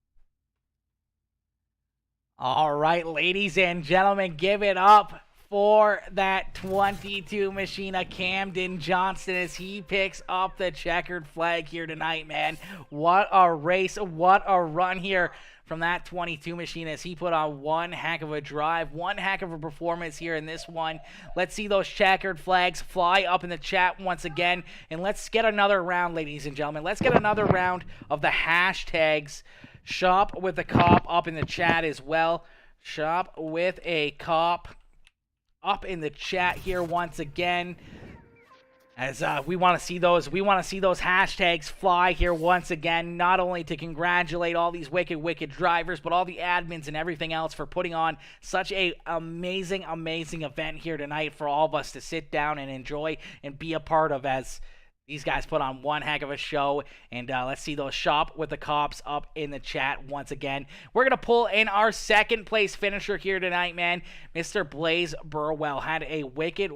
All right, ladies and gentlemen, give it up for that 22 machine of Camden Johnston as he picks up the checkered flag here tonight, man. What a race, what a run here from that 22 machine as he put on one heck of a drive, one heck of a performance here in this one. Let's see those checkered flags fly up in the chat once again, and let's get another round, ladies and gentlemen. Let's get another round of the hashtags. Shop with a cop up in the chat as well. Shop with a cop up in the chat here once again, as we want to see those hashtags fly here once again, not only to congratulate all these wicked drivers, but all the admins and everything else for putting on such a amazing event here tonight for all of us to sit down and enjoy and be a part of, as these guys put on one heck of a show. And let's see those shop with the cops up in the chat once again. We're going to pull in our second place finisher here tonight, man. Mr. Blaze Burwell had a wicked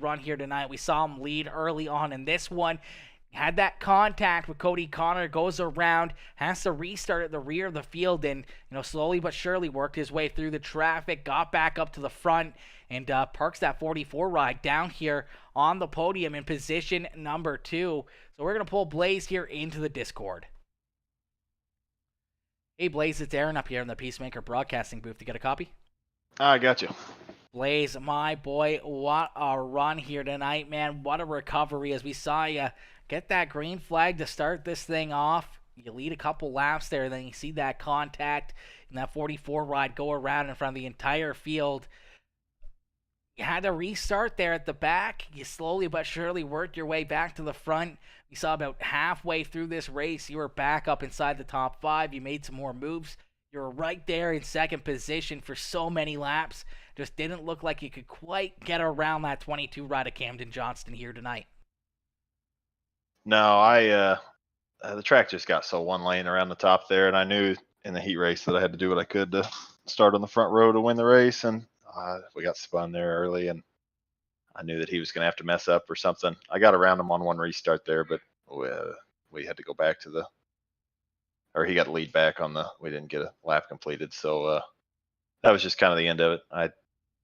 run here tonight. We saw him lead early on in this one. Had that contact with Cody Connor, goes around, has to restart at the rear of the field, and slowly but surely worked his way through the traffic, got back up to the front, and parks that 44 ride down here on the podium in position number 2. So we're going to pull Blaze here into the Discord. Hey Blaze, it's Aaron up here in the Peacemaker Broadcasting booth. To get a copy? I got you. Blaze, my boy, what a run here tonight, man. What a recovery as we saw you get that green flag to start this thing off. You lead a couple laps there, then you see that contact and that 44 ride go around in front of the entire field. You had to restart there at the back. You slowly but surely worked your way back to the front. We saw about halfway through this race, you were back up inside the top 5. You made some more moves. You were right there in second position for so many laps. Just didn't look like you could quite get around that 22 ride of Camden Johnston here tonight. No, the track just got so one lane around the top there, and I knew in the heat race that I had to do what I could to start on the front row to win the race, and we got spun there early, and I knew that he was going to have to mess up or something. I got around him on one restart there, but we had to go back to or he got the lead back on we didn't get a lap completed, so that was just kind of the end of it. I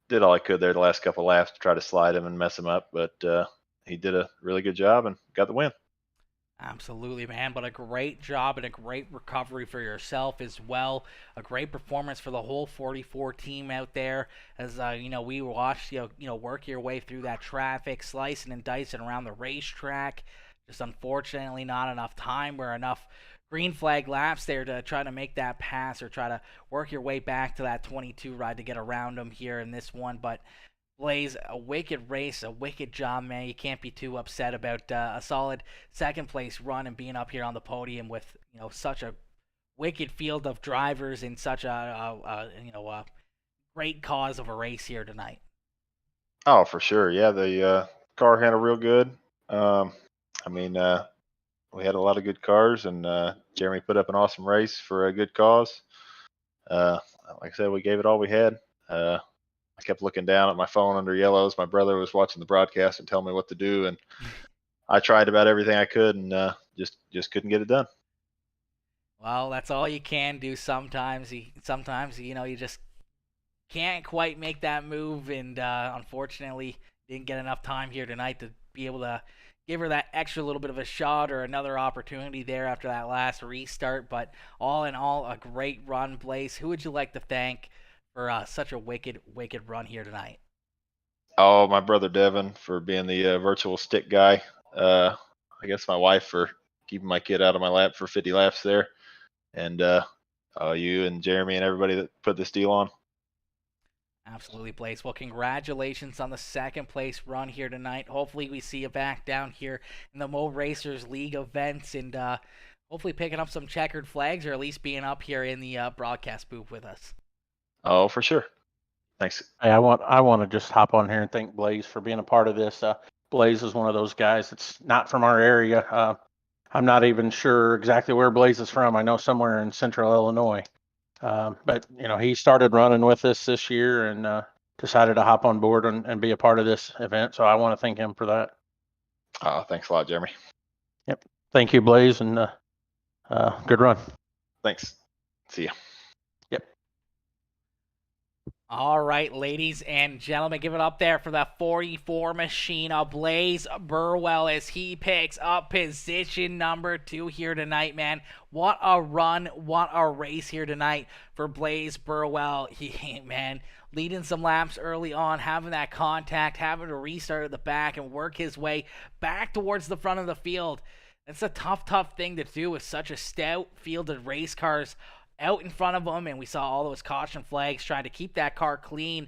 did all I could there the last couple laps to try to slide him and mess him up, but he did a really good job and got the win. Absolutely, man, but a great job and a great recovery for yourself as well. A great performance for the whole 44 team out there, as we watched work your way through that traffic, slicing and dicing around the racetrack. Just unfortunately not enough time or enough green flag laps there to try to make that pass or try to work your way back to that 22 ride to get around them here in this one. But Blaze, a wicked race, a wicked job, man. You can't be too upset about a solid second place run and being up here on the podium with such a wicked field of drivers in such a great cause of a race here tonight. Oh, for sure, yeah. The car handled real good. We had a lot of good cars, and Jeremy put up an awesome race for a good cause. Like I said, we gave it all we had. I kept looking down at my phone under yellows. My brother was watching the broadcast and telling me what to do, and I tried about everything I could, and just couldn't get it done. Well, that's all you can do sometimes. You just can't quite make that move, and unfortunately didn't get enough time here tonight to be able to give her that extra little bit of a shot or another opportunity there after that last restart. But all in all, a great run, Blaze. Who would you like to thank for such a wicked run here tonight? Oh, my brother Devin for being the virtual stick guy. I guess my wife for keeping my kid out of my lap for 50 laps there. And you and Jeremy and everybody that put this deal on. Absolutely, Blaze. Well, congratulations on the second place run here tonight. Hopefully we see you back down here in the Mo Racers League events, and hopefully picking up some checkered flags, or at least being up here in the broadcast booth with us. Oh, for sure. Thanks. Hey, I want to just hop on here and thank Blaze for being a part of this. Blaze is one of those guys that's not from our area. I'm not even sure exactly where Blaze is from. I know somewhere in central Illinois. But he started running with us this year and decided to hop on board and be a part of this event. So I want to thank him for that. Thanks a lot, Jeremy. Yep. Thank you, Blaze, and good run. Thanks. See ya. Yep. All right, ladies and gentlemen, give it up there for the 44 machine of Blaze Burwell as he picks up position number 2 here tonight, man. What a run, what a race here tonight for Blaze Burwell. Man, leading some laps early on, having that contact, having to restart at the back and work his way back towards the front of the field. It's a tough thing to do with such a stout field of race cars out in front of him, and we saw all those caution flags trying to keep that car clean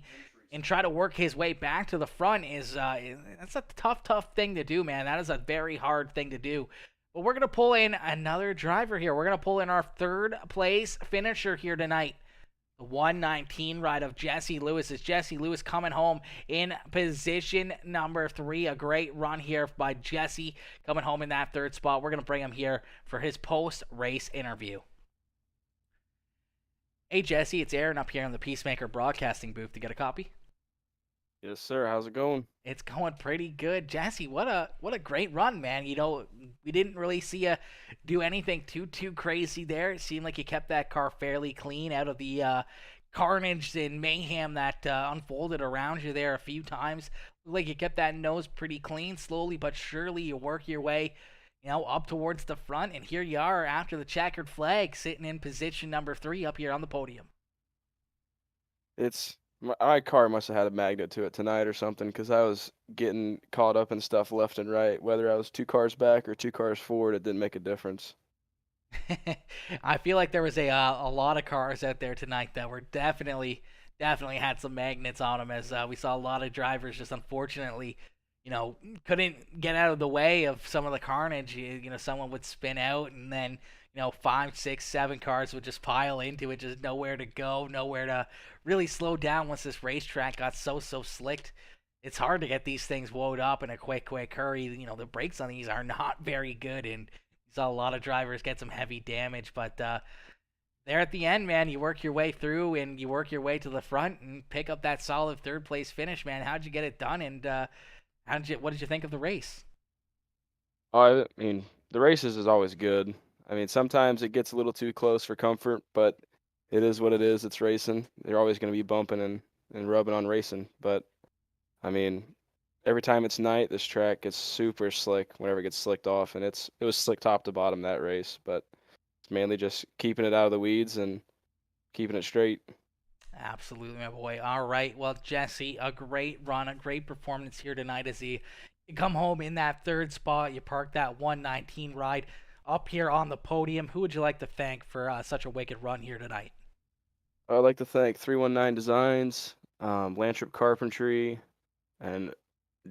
and try to work his way back to the front. That's a tough thing to do, man. That is a very hard thing to do. But we're going to pull in another driver here. We're going to pull in our third place finisher here tonight. The 119 ride of Jesse Lewis. Is Jesse Lewis coming home in position number 3. A great run here by Jesse coming home in that third spot. We're going to bring him here for his post-race interview. Hey, Jesse, it's Aaron up here in the Peacemaker Broadcasting booth to get a copy. Yes, sir. How's it going? It's going pretty good. Jesse, what a great run, man. You know, we didn't really see you do anything too crazy there. It seemed like you kept that car fairly clean out of the carnage and mayhem that unfolded around you there a few times. Looked like you kept that nose pretty clean. Slowly but surely you work your way up towards the front, and here you are after the checkered flag, sitting in position number 3 up here on the podium. My car must have had a magnet to it tonight or something, because I was getting caught up in stuff left and right. Whether I was 2 cars back or 2 cars forward, it didn't make a difference. I feel like there was a lot of cars out there tonight that were definitely had some magnets on them, as we saw a lot of drivers just unfortunately couldn't get out of the way of some of the carnage. Someone would spin out, and then 5, 6, 7 cars would just pile into it, just nowhere to go, nowhere to really slow down once this racetrack got so slicked. It's hard to get these things woed up in a quick hurry. The brakes on these are not very good, and you saw a lot of drivers get some heavy damage, but there at the end, man, you work your way through and you work your way to the front and pick up that solid third place finish, man. How'd you get it done, and what did you think of the race? I mean, the races is always good. I mean, sometimes it gets a little too close for comfort, but it is what it is. It's racing. They're always going to be bumping and rubbing on racing. But, I mean, every time it's night, this track gets super slick whenever it gets slicked off. And it was slick top to bottom, that race. But it's mainly just keeping it out of the weeds and keeping it straight. Absolutely, my boy. All right. Well, Jesse, a great run, a great performance here tonight as you come home in that third spot. You park that 119 ride up here on the podium. Who would you like to thank for such a wicked run here tonight? I'd like to thank 319 Designs, Lantrip Carpentry, and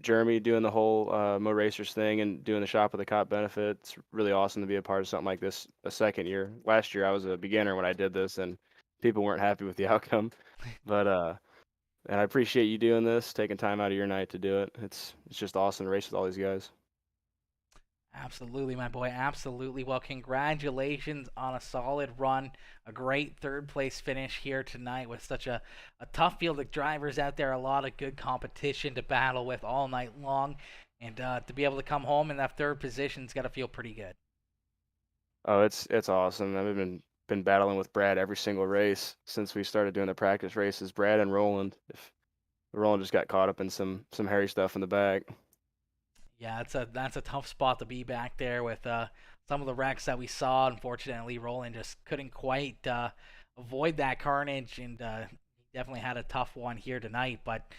Jeremy doing the whole Mo Racers thing and doing the Shop of the Cop benefit. It's really awesome to be a part of something like this a second year. Last year I was a beginner when I did this, and people weren't happy with the outcome. But and I appreciate you doing this, taking time out of your night to do it. It's just awesome to race with all these guys. Absolutely, my boy. Absolutely. Well, congratulations on a solid run. A great third place finish here tonight with such a tough field of drivers out there. A lot of good competition to battle with all night long. And to be able to come home in that third position's got to feel pretty good. Oh, it's awesome. I've been battling with Brad every single race since we started doing the practice races. Brad and Roland. If Roland just got caught up in some hairy stuff in the back. Yeah, that's a tough spot to be back there with some of the wrecks that we saw. Unfortunately, Roland just couldn't quite avoid that carnage, and he definitely had a tough one here tonight. But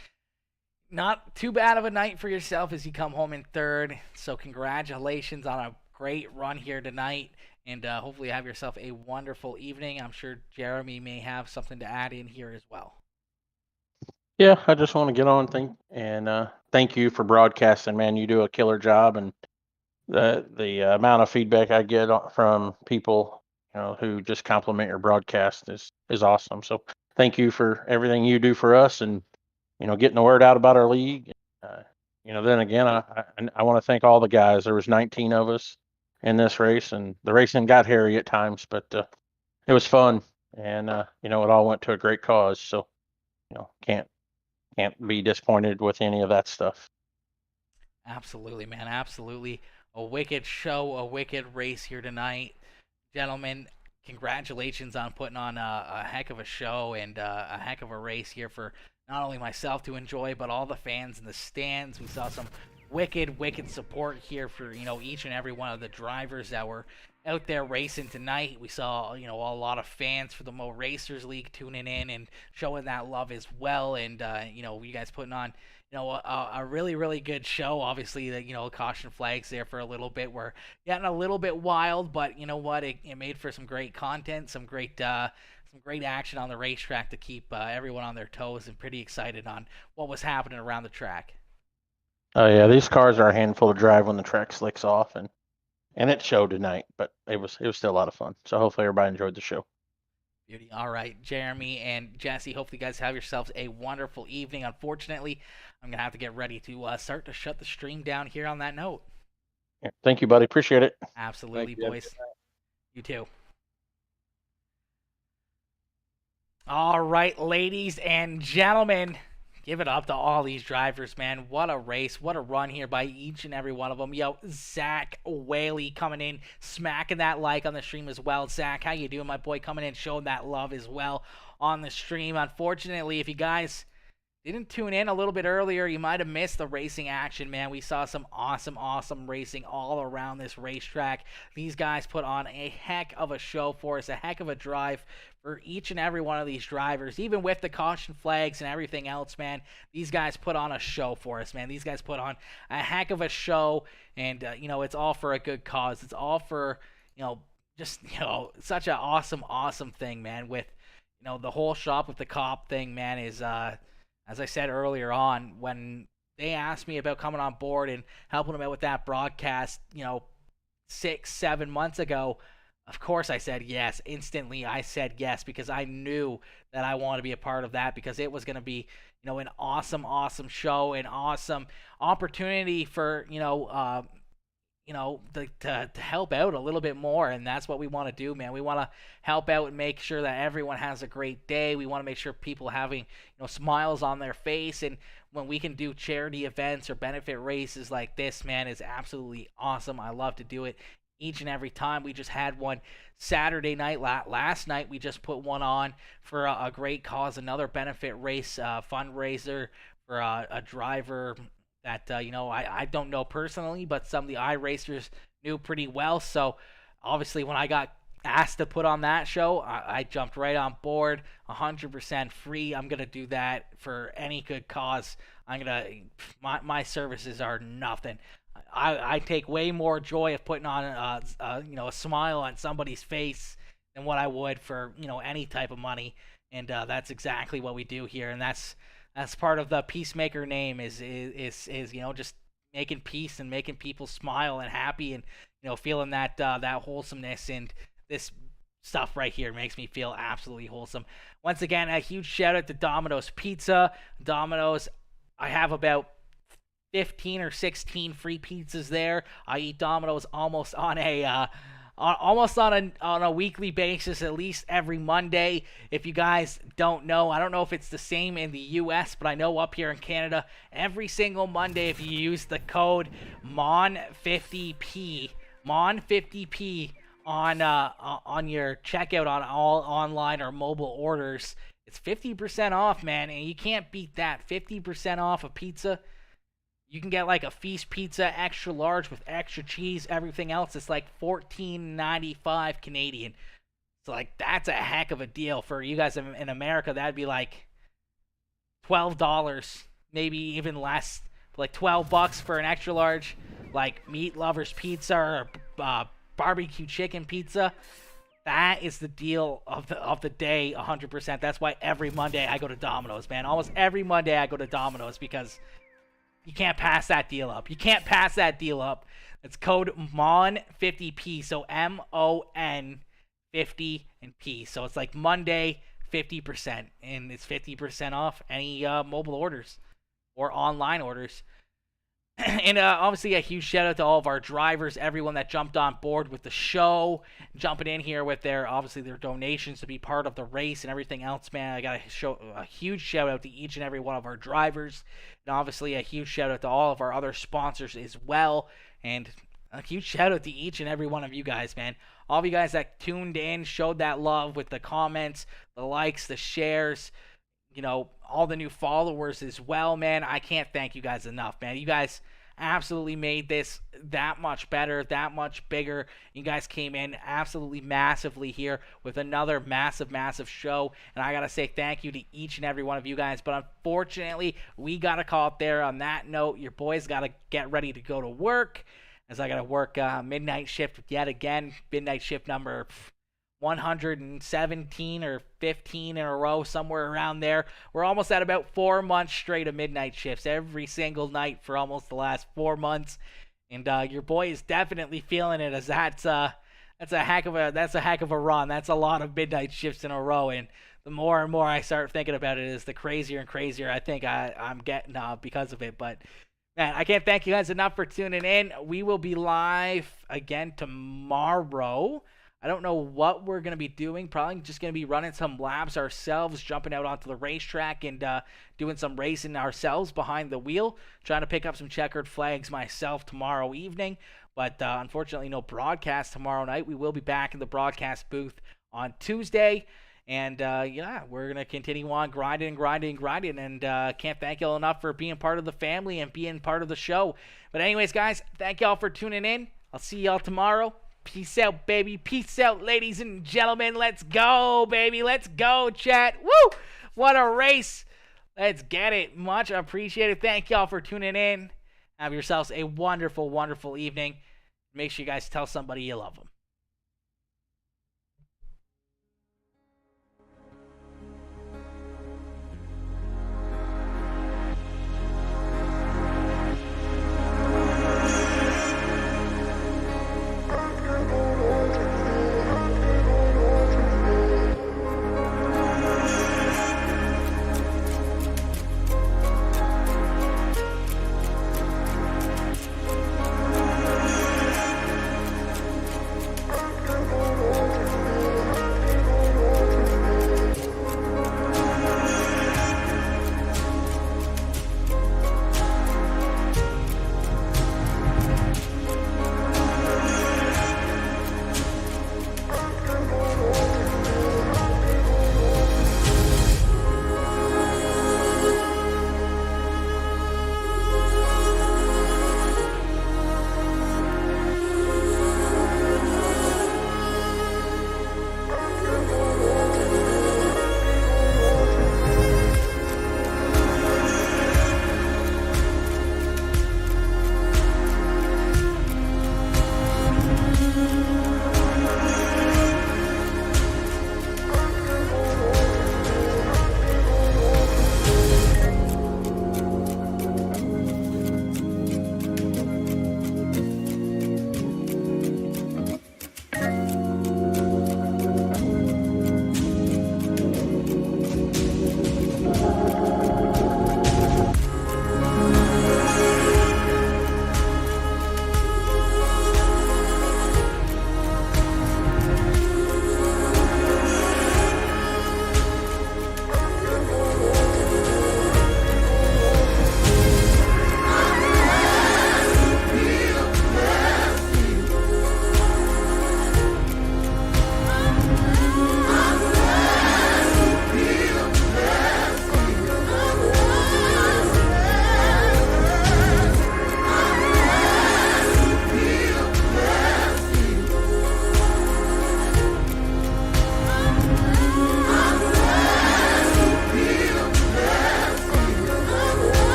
not too bad of a night for yourself as you come home in third. So congratulations on a great run here tonight, and hopefully have yourself a wonderful evening. I'm sure Jeremy may have something to add in here as well. Yeah, I just want to get on thank you for broadcasting, man. You do a killer job, and the amount of feedback I get from people, who just compliment your broadcast is awesome. So thank you for everything you do for us, and getting the word out about our league. Then again, I want to thank all the guys. There was 19 of us in this race, and the racing got hairy at times, but it was fun, and it all went to a great cause. So can't be disappointed with any of that stuff. Absolutely, man. Absolutely. A wicked show, a wicked race here tonight. Gentlemen, congratulations on putting on a heck of a show and a heck of a race here for not only myself to enjoy, but all the fans in the stands. We saw some wicked support here for, each and every one of the drivers that were out there racing tonight. We saw, a lot of fans for the Mo Racers League tuning in and showing that love as well. And, you guys putting on, a really good show. Obviously, the, caution flags there for a little bit were getting a little bit wild, but you know what? It made for some great content, some great action on the racetrack to keep everyone on their toes and pretty excited on what was happening around the track. Oh yeah, these cars are a handful to drive when the track slicks off, and it showed tonight, but it was still a lot of fun. So hopefully everybody enjoyed the show. Beauty. All right, Jeremy and Jesse, hopefully you guys have yourselves a wonderful evening. Unfortunately, I'm going to have to get ready to start to shut the stream down here on that note. Yeah, thank you, buddy. Appreciate it. Absolutely, boys. You too. All right, ladies and gentlemen, give it up to all these drivers, man. What a race. What a run here by each and every one of them. Yo, Zach Whaley coming in, smacking that like on the stream as well. Zach, how you doing, my boy? Coming in, showing that love as well on the stream. Unfortunately, if you guys didn't tune in a little bit earlier, you might have missed the racing action, man. We saw some awesome racing all around this racetrack. These guys put on a heck of a show for us, a heck of a drive for each and every one of these drivers. Even with the caution flags and everything else, man, these guys put on a show for us, man. These guys put on a heck of a show, and, it's all for a good cause. It's all for, such an awesome thing, man, with, the whole shop with the cop thing, man, is, as I said earlier on, when they asked me about coming on board and helping them out with that broadcast, 6-7 months ago, of course I said yes. Instantly I said yes, because I knew that I wanted to be a part of that, because it was going to be, an awesome show, an awesome opportunity for, to help out a little bit more. And that's what we want to do, man. We want to help out and make sure that everyone has a great day. We want to make sure people having, smiles on their face. And when we can do charity events or benefit races like this, man, is absolutely awesome. I love to do it each and every time. We just had one Saturday night. Last night we just put one on for a great cause, another benefit race fundraiser for a driver that, I don't know personally, but some of the iRacers knew pretty well. So obviously when I got asked to put on that show, I jumped right on board, 100% free. I'm going to do that for any good cause. My services are nothing. I take way more joy of putting on a smile on somebody's face than what I would for, any type of money. And that's exactly what we do here. And that's part of the Peacemaker name is just making peace and making people smile and happy and, feeling that wholesomeness. And this stuff right here makes me feel absolutely wholesome. Once again, a huge shout out to Domino's Pizza. Domino's, I have about 15 or 16 free pizzas there. I eat Domino's almost on a weekly basis, at least every Monday. If you guys don't know, I don't know if it's the same in the US, but I know up here in Canada, every single Monday, if you use the code MON50P on your checkout on all online or mobile orders, it's 50% off, man, and you can't beat that. 50% off a pizza. You can get like a feast pizza, extra large with extra cheese, everything else. It's like $14.95 Canadian. So like that's a heck of a deal for you guys in America. That'd be like $12, maybe even less, like $12 for an extra large, like meat lovers pizza or barbecue chicken pizza. That is the deal of the day, 100%. That's why every Monday I go to Domino's, man. Almost every Monday I go to Domino's because you can't pass that deal up. You can't pass that deal up. It's code MON50P. So MON 50 and P. So it's like Monday 50%. And it's 50% off any mobile orders or online orders. And obviously a huge shout out to all of our drivers, everyone that jumped on board with the show, jumping in here with their donations to be part of the race and everything else, man. I got to show a huge shout out to each and every one of our drivers, and obviously a huge shout out to all of our other sponsors as well. And A huge shout out to each and every one of you guys, man. All of you guys that tuned in, showed that love with the comments, the likes, the shares, all the new followers as well, man. I can't thank you guys enough, man. You guys absolutely made this that much better, that much bigger. You guys came in absolutely massively here with another massive show, and I gotta say thank you to each and every one of you guys. But unfortunately, we gotta call it there. On that note, your boys gotta get ready to go to work, as I gotta work midnight shift yet again. Midnight shift number 117 or 15 in a row, somewhere around there. We're almost at about 4 months straight of midnight shifts every single night for almost the last 4 months, and your boy is definitely feeling it, as that's a heck of a run. That's a lot of midnight shifts in a row, and the more and more I start thinking about it, is the crazier and crazier I think I'm getting because of it. But man, I can't thank you guys enough for tuning in. We will be live again tomorrow. I don't know what we're going to be doing. Probably just going to be running some laps ourselves, jumping out onto the racetrack and doing some racing ourselves behind the wheel, trying to pick up some checkered flags myself tomorrow evening. But unfortunately, no broadcast tomorrow night. We will be back in the broadcast booth on Tuesday. And we're going to continue on grinding, and can't thank y'all enough for being part of the family and being part of the show. But anyways, guys, thank y'all for tuning in. I'll see y'all tomorrow. Peace out, baby. Peace out, ladies and gentlemen. Let's go, baby. Let's go, chat. Woo! What a race. Let's get it. Much appreciated. Thank y'all for tuning in. Have yourselves a wonderful, wonderful evening. Make sure you guys tell somebody you love them.